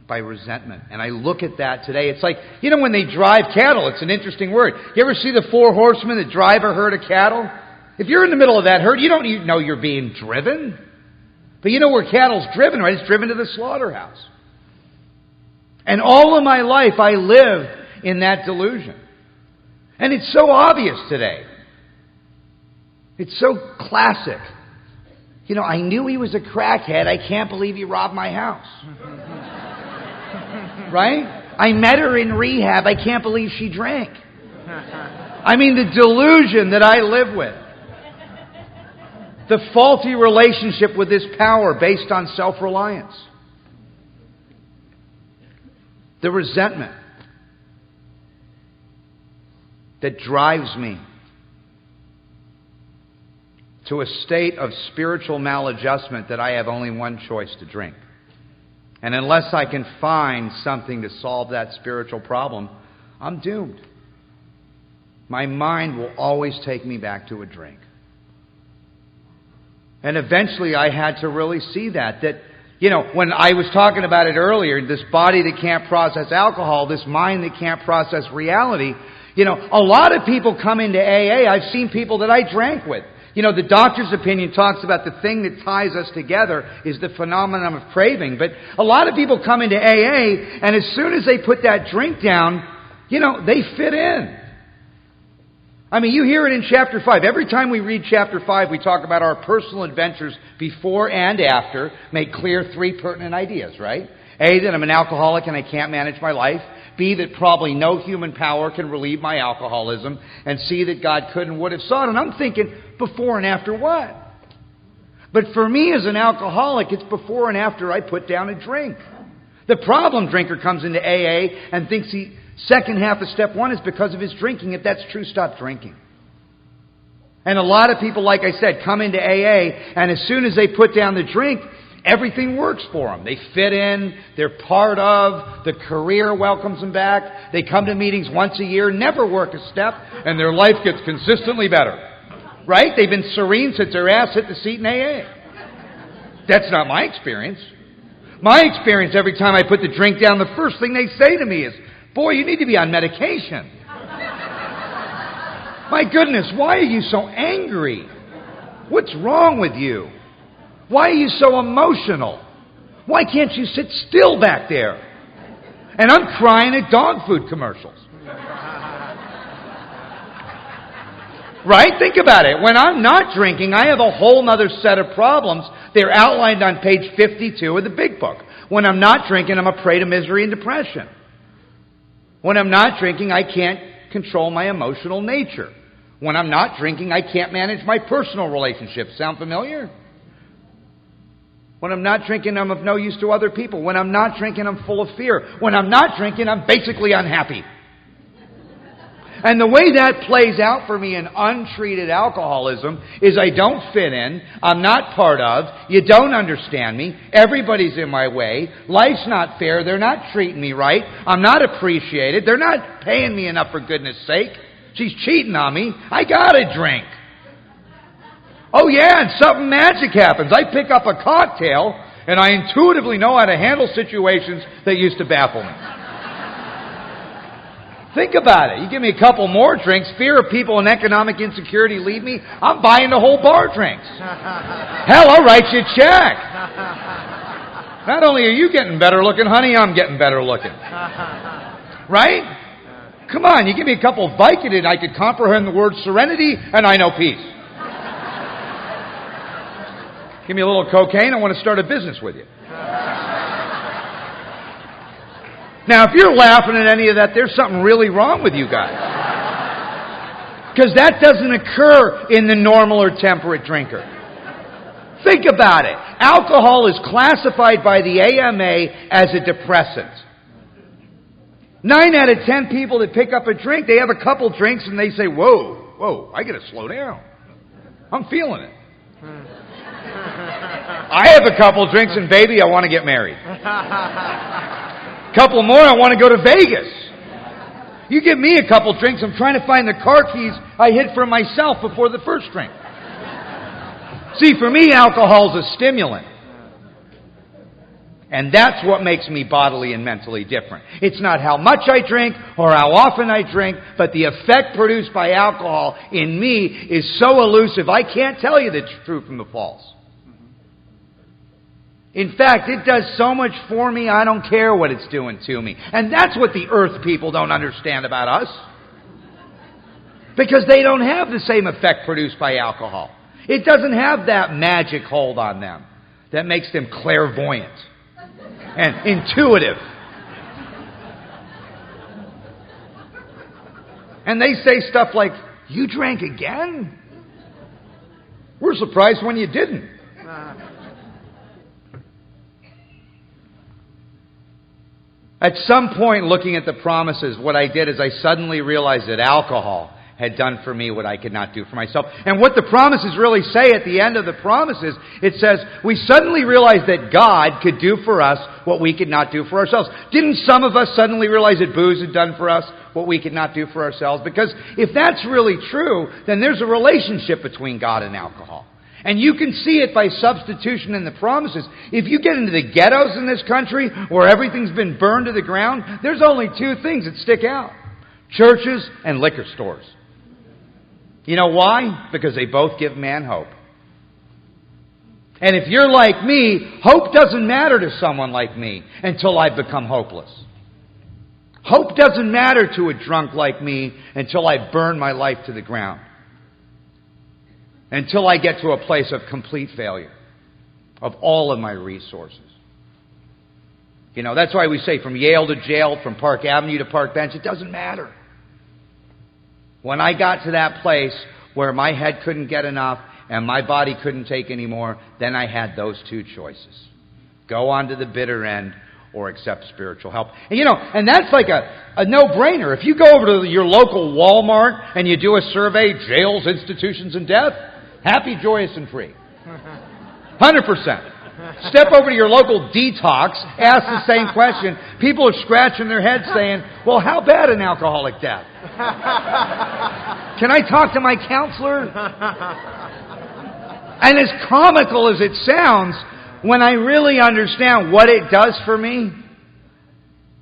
By resentment. And I look at that today. It's like, you know, when they drive cattle, it's an interesting word. You ever see the four horsemen that drive a herd of cattle? If you're in the middle of that herd, you don't even know you're being driven. But you know where cattle's driven, right? It's driven to the slaughterhouse. And all of my life I lived in that delusion. And it's so obvious today. It's so classic. You know, I knew he was a crackhead. I can't believe he robbed my house. Right? I met her in rehab. I can't believe she drank. I mean, the delusion that I live with. The faulty relationship with this power based on self-reliance. The resentment that drives me to a state of spiritual maladjustment that I have only one choice: to drink. And unless I can find something to solve that spiritual problem, I'm doomed. My mind will always take me back to a drink. And eventually I had to really see that You know, when I was talking about it earlier, this body that can't process alcohol, this mind that can't process reality, you know, a lot of people come into AA. I've seen people that I drank with. You know, the doctor's opinion talks about the thing that ties us together is the phenomenon of craving. But a lot of people come into AA, and as soon as they put that drink down, you know, they fit in. I mean, you hear it in chapter 5. Every time we read chapter 5, we talk about our personal adventures before and after, make clear 3 pertinent ideas, right? A, that I'm an alcoholic and I can't manage my life. B, that probably no human power can relieve my alcoholism. And C, that God could and would have sought. And I'm thinking, before and after what? But for me as an alcoholic, it's before and after I put down a drink. The problem drinker comes into AA and thinks the second half of step 1 is because of his drinking. If that's true, stop drinking. And a lot of people, like I said, come into AA, and as soon as they put down the drink, everything works for them. They fit in, they're part of, the career welcomes them back, they come to meetings once a year, never work a step, and their life gets consistently better. Right? They've been serene since their ass hit the seat in AA. That's not my experience. My experience, every time I put the drink down, the first thing they say to me is, "Boy, you need to be on medication." My goodness, why are you so angry? What's wrong with you? Why are you so emotional? Why can't you sit still back there? And I'm crying at dog food commercials. Right? Think about it. When I'm not drinking, I have a whole other set of problems. They're outlined on page 52 of the big book. When I'm not drinking, I'm a prey to misery and depression. When I'm not drinking, I can't control my emotional nature. When I'm not drinking, I can't manage my personal relationships. Sound familiar? When I'm not drinking, I'm of no use to other people. When I'm not drinking, I'm full of fear. When I'm not drinking, I'm basically unhappy. And the way that plays out for me in untreated alcoholism is I don't fit in, I'm not part of, you don't understand me, everybody's in my way, life's not fair, they're not treating me right, I'm not appreciated, they're not paying me enough for goodness sake, she's cheating on me, I gotta drink. Oh yeah, and something magic happens. I pick up a cocktail and I intuitively know how to handle situations that used to baffle me. Think about it. You give me a couple more drinks, fear of people and economic insecurity leave me, I'm buying the whole bar drinks. Hell, I'll write you a check. Not only are you getting better looking, honey, I'm getting better looking. Right? Come on, you give me a couple of Vicodin, I could comprehend the word serenity, and I know peace. Give me a little cocaine, I want to start a business with you. Now, if you're laughing at any of that, there's something really wrong with you guys. Because that doesn't occur in the normal or temperate drinker. Think about it. Alcohol is classified by the AMA as a depressant. 9 out of 10 people that pick up a drink, they have a couple drinks and they say, whoa, I gotta slow down. I'm feeling it. I have a couple drinks and baby, I want to get married. Couple more, I want to go to Vegas. You give me a couple drinks, I'm trying to find the car keys I hid for myself before the first drink. See, for me, alcohol's a stimulant. And that's what makes me bodily and mentally different. It's not how much I drink or how often I drink, but the effect produced by alcohol in me is so elusive, I can't tell you the true from the false. In fact, it does so much for me, I don't care what it's doing to me. And that's what the earth people don't understand about us. Because they don't have the same effect produced by alcohol. It doesn't have that magic hold on them that makes them clairvoyant and intuitive. And they say stuff like, "You drank again? We're surprised when you didn't." At some point, looking at the promises, what I did is I suddenly realized that alcohol had done for me what I could not do for myself. And what the promises really say at the end of the promises, it says, we suddenly realized that God could do for us what we could not do for ourselves. Didn't some of us suddenly realize that booze had done for us what we could not do for ourselves? Because if that's really true, then there's a relationship between God and alcohol. And you can see it by substitution in the promises. If you get into the ghettos in this country where everything's been burned to the ground, there's only two things that stick out: churches and liquor stores. You know why? Because they both give man hope. And if you're like me, hope doesn't matter to someone like me until I become hopeless. Hope doesn't matter to a drunk like me until I burn my life to the ground. Until I get to a place of complete failure of all of my resources. You know, that's why we say from Yale to jail, from Park Avenue to Park Bench, it doesn't matter. When I got to that place where my head couldn't get enough and my body couldn't take anymore, then I had those two choices. Go on to the bitter end or accept spiritual help. And and that's like a no-brainer. If you go over to your local Walmart and you do a survey, jails, institutions, and death, happy, joyous, and free. 100%. Step over to your local detox, ask the same question. People are scratching their heads saying, well, how bad an alcoholic death? Can I talk to my counselor? And as comical as it sounds, when I really understand what it does for me,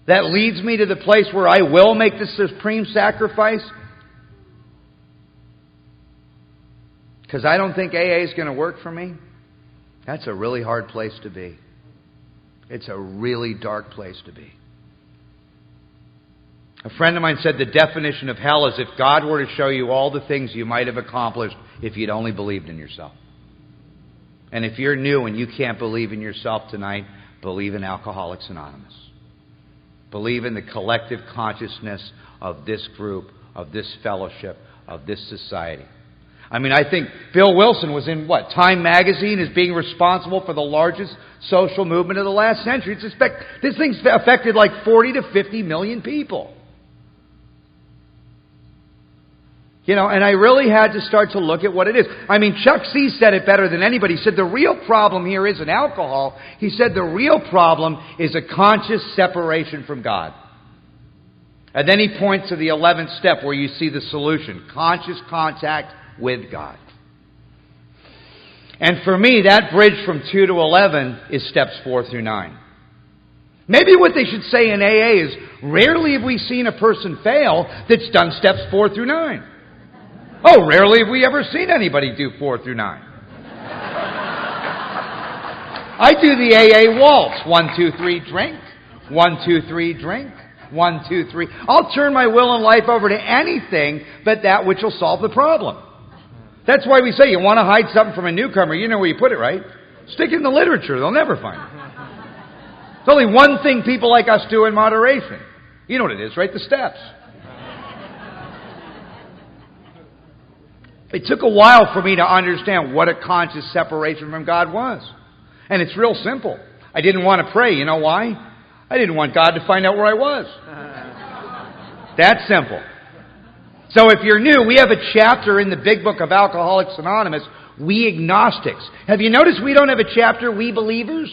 that leads me to the place where I will make the supreme sacrifice. Because I don't think AA is going to work for me. That's a really hard place to be. It's a really dark place to be. A friend of mine said the definition of hell is if God were to show you all the things you might have accomplished if you'd only believed in yourself. And if you're new and you can't believe in yourself tonight, believe in Alcoholics Anonymous. Believe in the collective consciousness of this group, of this fellowship, of this society. I mean, I think Bill Wilson was in, Time Magazine as being responsible for the largest social movement of the last century. This thing's affected like 40 to 50 million people. And I really had to start to look at what it is. I mean, Chuck C. said it better than anybody. He said the real problem here isn't alcohol. He said the real problem is a conscious separation from God. And then he points to the 11th step where you see the solution: conscious contact with God. And for me, that bridge from 2 to 11 is steps 4 through 9. Maybe what they should say in AA is, rarely have we seen a person fail that's done steps 4 through 9. Oh, rarely have we ever seen anybody do 4 through 9. I do the AA waltz. 1, 2, 3, drink. 1, 2, 3, drink. 1, 2, 3. I'll turn my will and life over to anything but that which will solve the problem. That's why we say you want to hide something from a newcomer, you know where you put it, right? Stick it in the literature. They'll never find it. There's only one thing people like us do in moderation. You know what it is, right? The steps. It took a while for me to understand what a conscious separation from God was. And it's real simple. I didn't want to pray. You know why? I didn't want God to find out where I was. That's simple. So if you're new, we have a chapter in the big book of Alcoholics Anonymous, We Agnostics. Have you noticed we don't have a chapter, We Believers?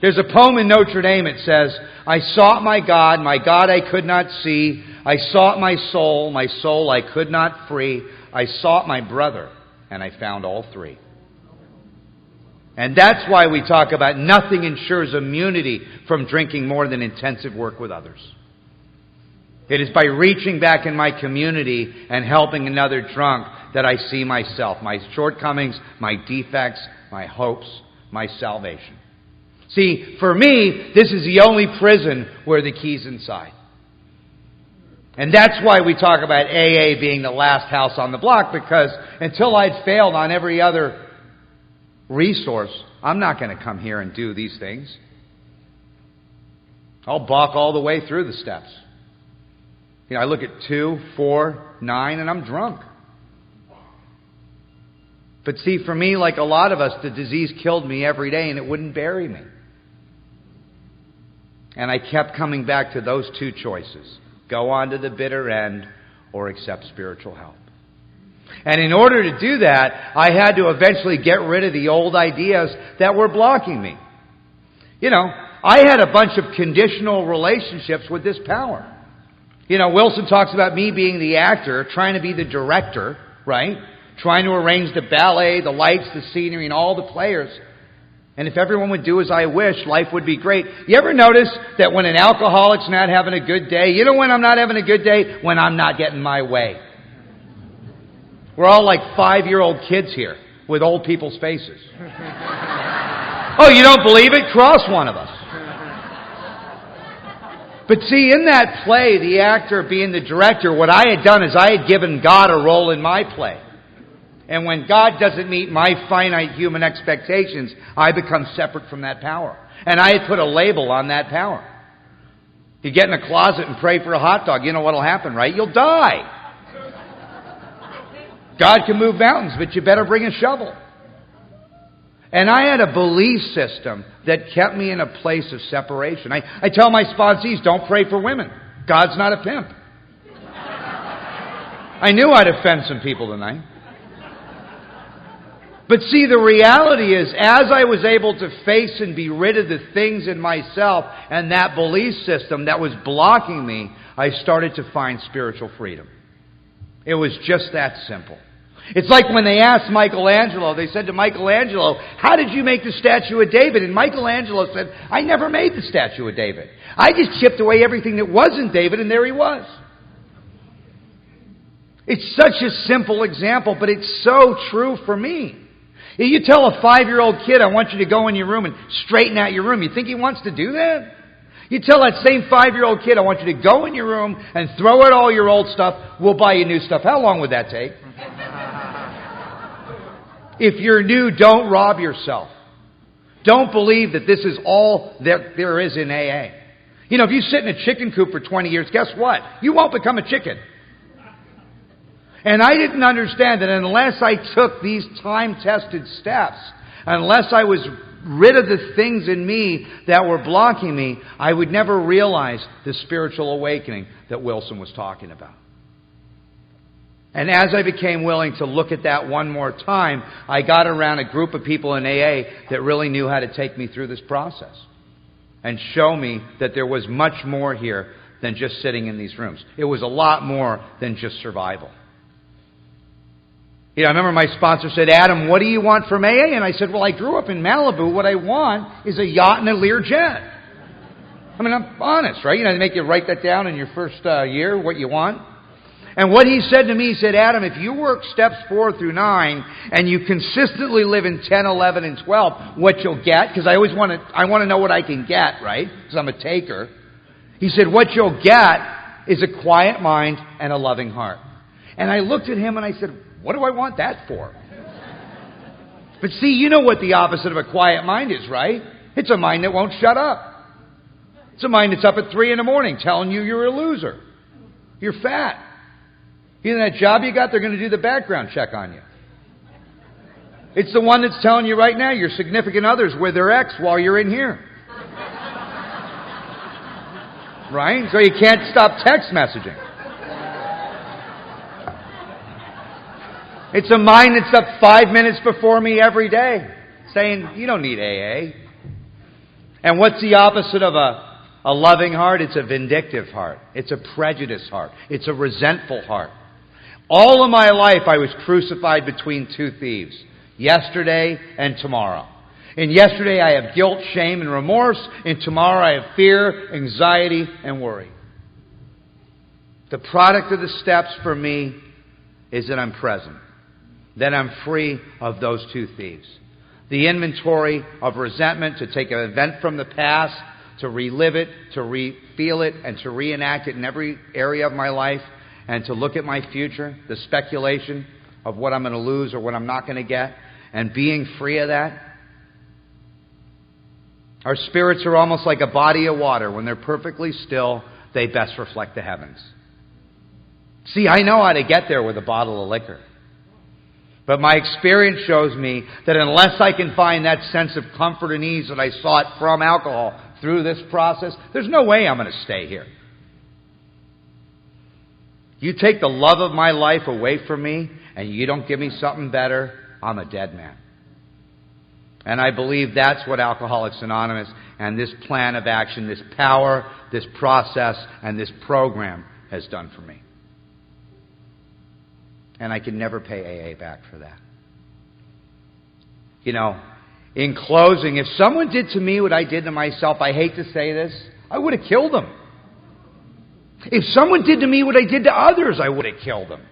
There's a poem in Notre Dame. It says, I sought my God I could not see. I sought my soul I could not free. I sought my brother, and I found all three. And that's why we talk about nothing ensures immunity from drinking more than intensive work with others. It is by reaching back in my community and helping another drunk that I see myself, my shortcomings, my defects, my hopes, my salvation. See, for me, this is the only prison where the key's inside. And that's why we talk about AA being the last house on the block, because until I'd failed on every other resource, I'm not going to come here and do these things. I'll balk all the way through the steps. I look at 2, 4, 9, and I'm drunk. But see, for me, like a lot of us, the disease killed me every day and it wouldn't bury me. And I kept coming back to those two choices. Go on to the bitter end or accept spiritual help. And in order to do that, I had to eventually get rid of the old ideas that were blocking me. I had a bunch of conditional relationships with this power. Wilson talks about me being the actor, trying to be the director, right? Trying to arrange the ballet, the lights, the scenery, and all the players. And if everyone would do as I wish, life would be great. You ever notice that when an alcoholic's not having a good day, when I'm not having a good day? When I'm not getting my way. We're all like 5-year-old kids here with old people's faces. Oh, you don't believe it? Cross one of us. But see, in that play, the actor being the director, what I had done is I had given God a role in my play. And when God doesn't meet my finite human expectations, I become separate from that power. And I had put a label on that power. You get in a closet and pray for a hot dog, you know what'll happen, right? You'll die. God can move mountains, but you better bring a shovel. And I had a belief system that kept me in a place of separation. I tell my sponsees, don't pray for women. God's not a pimp. I knew I'd offend some people tonight. But see, the reality is, as I was able to face and be rid of the things in myself and that belief system that was blocking me, I started to find spiritual freedom. It was just that simple. It's like when they asked Michelangelo, they said to Michelangelo, how did you make the statue of David? And Michelangelo said, I never made the statue of David. I just chipped away everything that wasn't David, and there he was. It's such a simple example, but it's so true for me. You tell a 5-year-old kid, I want you to go in your room and straighten out your room. You think he wants to do that? You tell that same 5-year-old kid, I want you to go in your room and throw out all your old stuff. We'll buy you new stuff. How long would that take? If you're new, don't rob yourself. Don't believe that this is all that there is in AA. If you sit in a chicken coop for 20 years, guess what? You won't become a chicken. And I didn't understand that unless I took these time-tested steps, unless I was rid of the things in me that were blocking me, I would never realize the spiritual awakening that Wilson was talking about. And as I became willing to look at that one more time, I got around a group of people in AA that really knew how to take me through this process and show me that there was much more here than just sitting in these rooms. It was a lot more than just survival. I remember my sponsor said, Adam, what do you want from AA? And I said, well, I grew up in Malibu. What I want is a yacht and a Learjet. I mean, I'm honest, right? They make you write that down in your first year, what you want. And what he said to me, he said, Adam, if you work steps 4 through 9 and you consistently live in 10, 11, and 12, what you'll get, because I want to know what I can get, right? Because I'm a taker. He said, what you'll get is a quiet mind and a loving heart. And I looked at him and I said, what do I want that for? But see, you know what the opposite of a quiet mind is, right? It's a mind that won't shut up. It's a mind that's up at 3 a.m. telling you you're a loser. You're fat. That job you got, they're going to do the background check on you. It's the one that's telling you right now your significant other's with their ex while you're in here. Right? So you can't stop text messaging. It's a mind that's up 5 minutes before me every day, saying, you don't need AA. And what's the opposite of a loving heart? It's a vindictive heart. It's a prejudiced heart. It's a resentful heart. All of my life I was crucified between two thieves, yesterday and tomorrow. In yesterday I have guilt, shame, and remorse. In tomorrow I have fear, anxiety, and worry. The product of the steps for me is that I'm present. Then I'm free of those two thieves. The inventory of resentment, to take an event from the past, to relive it, to feel it, and to reenact it in every area of my life, and to look at my future, the speculation of what I'm going to lose or what I'm not going to get, and being free of that. Our spirits are almost like a body of water. When they're perfectly still, they best reflect the heavens. See, I know how to get there with a bottle of liquor. But my experience shows me that unless I can find that sense of comfort and ease that I sought from alcohol through this process, there's no way I'm going to stay here. You take the love of my life away from me and you don't give me something better, I'm a dead man. And I believe that's what Alcoholics Anonymous and this plan of action, this power, this process, and this program has done for me. And I can never pay AA back for that. You know, in closing, if someone did to me what I did to myself, I hate to say this, I would have killed them. If someone did to me what I did to others, I would have killed them.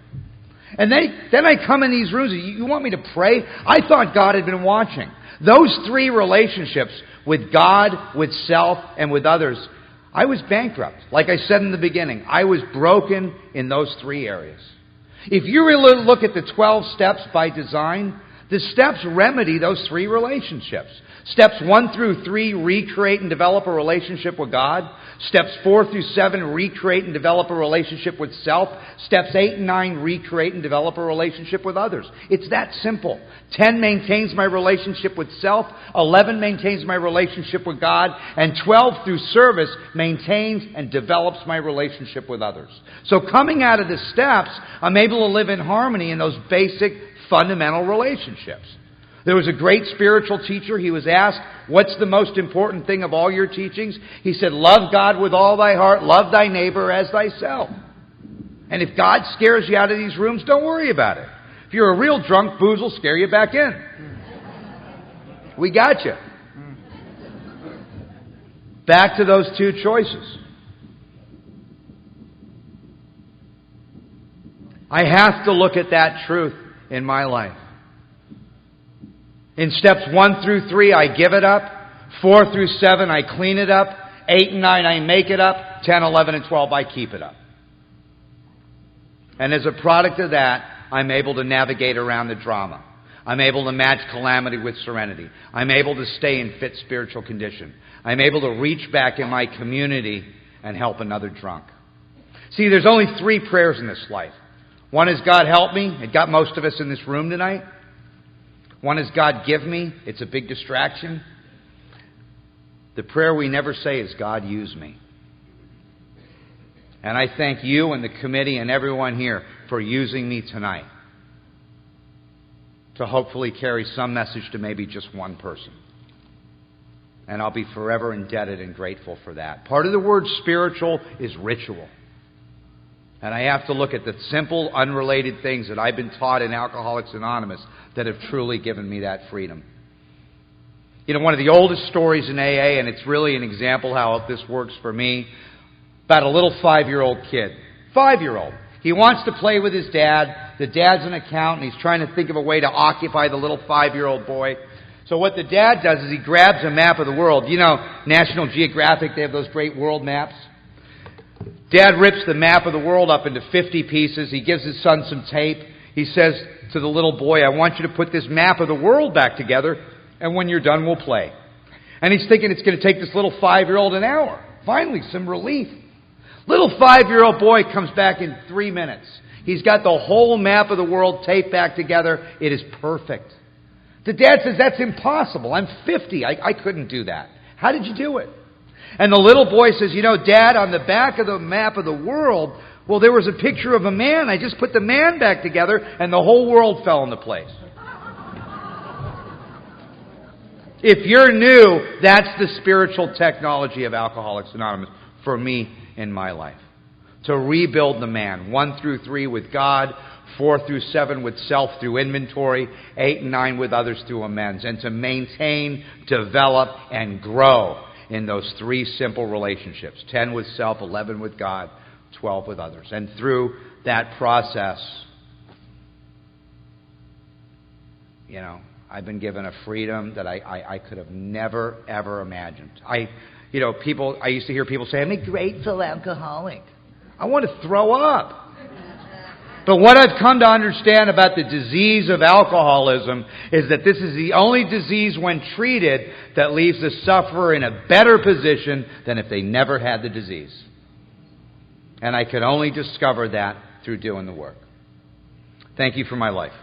And then I come in these rooms, you want me to pray? I thought God had been watching. Those three relationships, with God, with self, and with others, I was bankrupt. Like I said in the beginning, I was broken in those three areas. If you really look at the 12 steps by design, the steps remedy those three relationships. Steps 1 through 3 recreate and develop a relationship with God. Steps 4 through 7 recreate and develop a relationship with self. Steps 8 and 9 recreate and develop a relationship with others. It's that simple. 10 maintains my relationship with self. 11 maintains my relationship with God. And 12 through service maintains and develops my relationship with others. So coming out of the steps, I'm able to live in harmony in those basic fundamental relationships. There was a great spiritual teacher. He was asked, what's the most important thing of all your teachings? He said, love God with all thy heart, love thy neighbor as thyself. And if God scares you out of these rooms, don't worry about it. If you're a real drunk, booze will scare you back in. We got you. Back to those two choices. I have to look at that truth in my life. In steps 1 through 3, I give it up. 4 through 7, I clean it up. 8 and 9, I make it up. 10, 11, and 12, I keep it up. And as a product of that, I'm able to navigate around the drama. I'm able to match calamity with serenity. I'm able to stay in fit spiritual condition. I'm able to reach back in my community and help another drunk. See, there's only 3 prayers in this life. One is, God help me. It got most of us in this room tonight. One is, God give me. It's a big distraction. The prayer we never say is, God use me. And I thank you and the committee and everyone here for using me tonight to hopefully carry some message to maybe just one person. And I'll be forever indebted and grateful for that. Part of the word spiritual is ritual. And I have to look at the simple, unrelated things that I've been taught in Alcoholics Anonymous that have truly given me that freedom. You know, one of the oldest stories in AA, and it's really an example how this works for me, about a little 5-year-old kid. 5-year-old. He wants to play with his dad. The dad's an accountant. He's trying to think of a way to occupy the little 5-year-old boy. So what the dad does is he grabs a map of the world. You know, National Geographic, they have those great world maps. Dad rips the map of the world up into 50 pieces. He gives his son some tape. He says to the little boy, I want you to put this map of the world back together, and when you're done, we'll play. And he's thinking it's going to take this little 5-year-old an hour. Finally, some relief. Little 5-year-old boy comes back in 3 minutes. He's got the whole map of the world taped back together. It is perfect. The dad says, that's impossible. I'm 50. I couldn't do that. How did you do it? And the little boy says, you know, Dad, on the back of the map of the world, well, there was a picture of a man. I just put the man back together, and the whole world fell into place. If you're new, that's the spiritual technology of Alcoholics Anonymous for me in my life. To rebuild the man, 1 through 3 with God, 4 through 7 with self through inventory, 8 and 9 with others through amends, and to maintain, develop, and grow in those 3 simple relationships, 10 with self, 11 with God, 12 with others. And through that process, you know, I've been given a freedom that I could have never, ever imagined. I used to hear people say, I'm a grateful alcoholic. I want to throw up. But what I've come to understand about the disease of alcoholism is that this is the only disease when treated that leaves the sufferer in a better position than if they never had the disease. And I could only discover that through doing the work. Thank you for my life.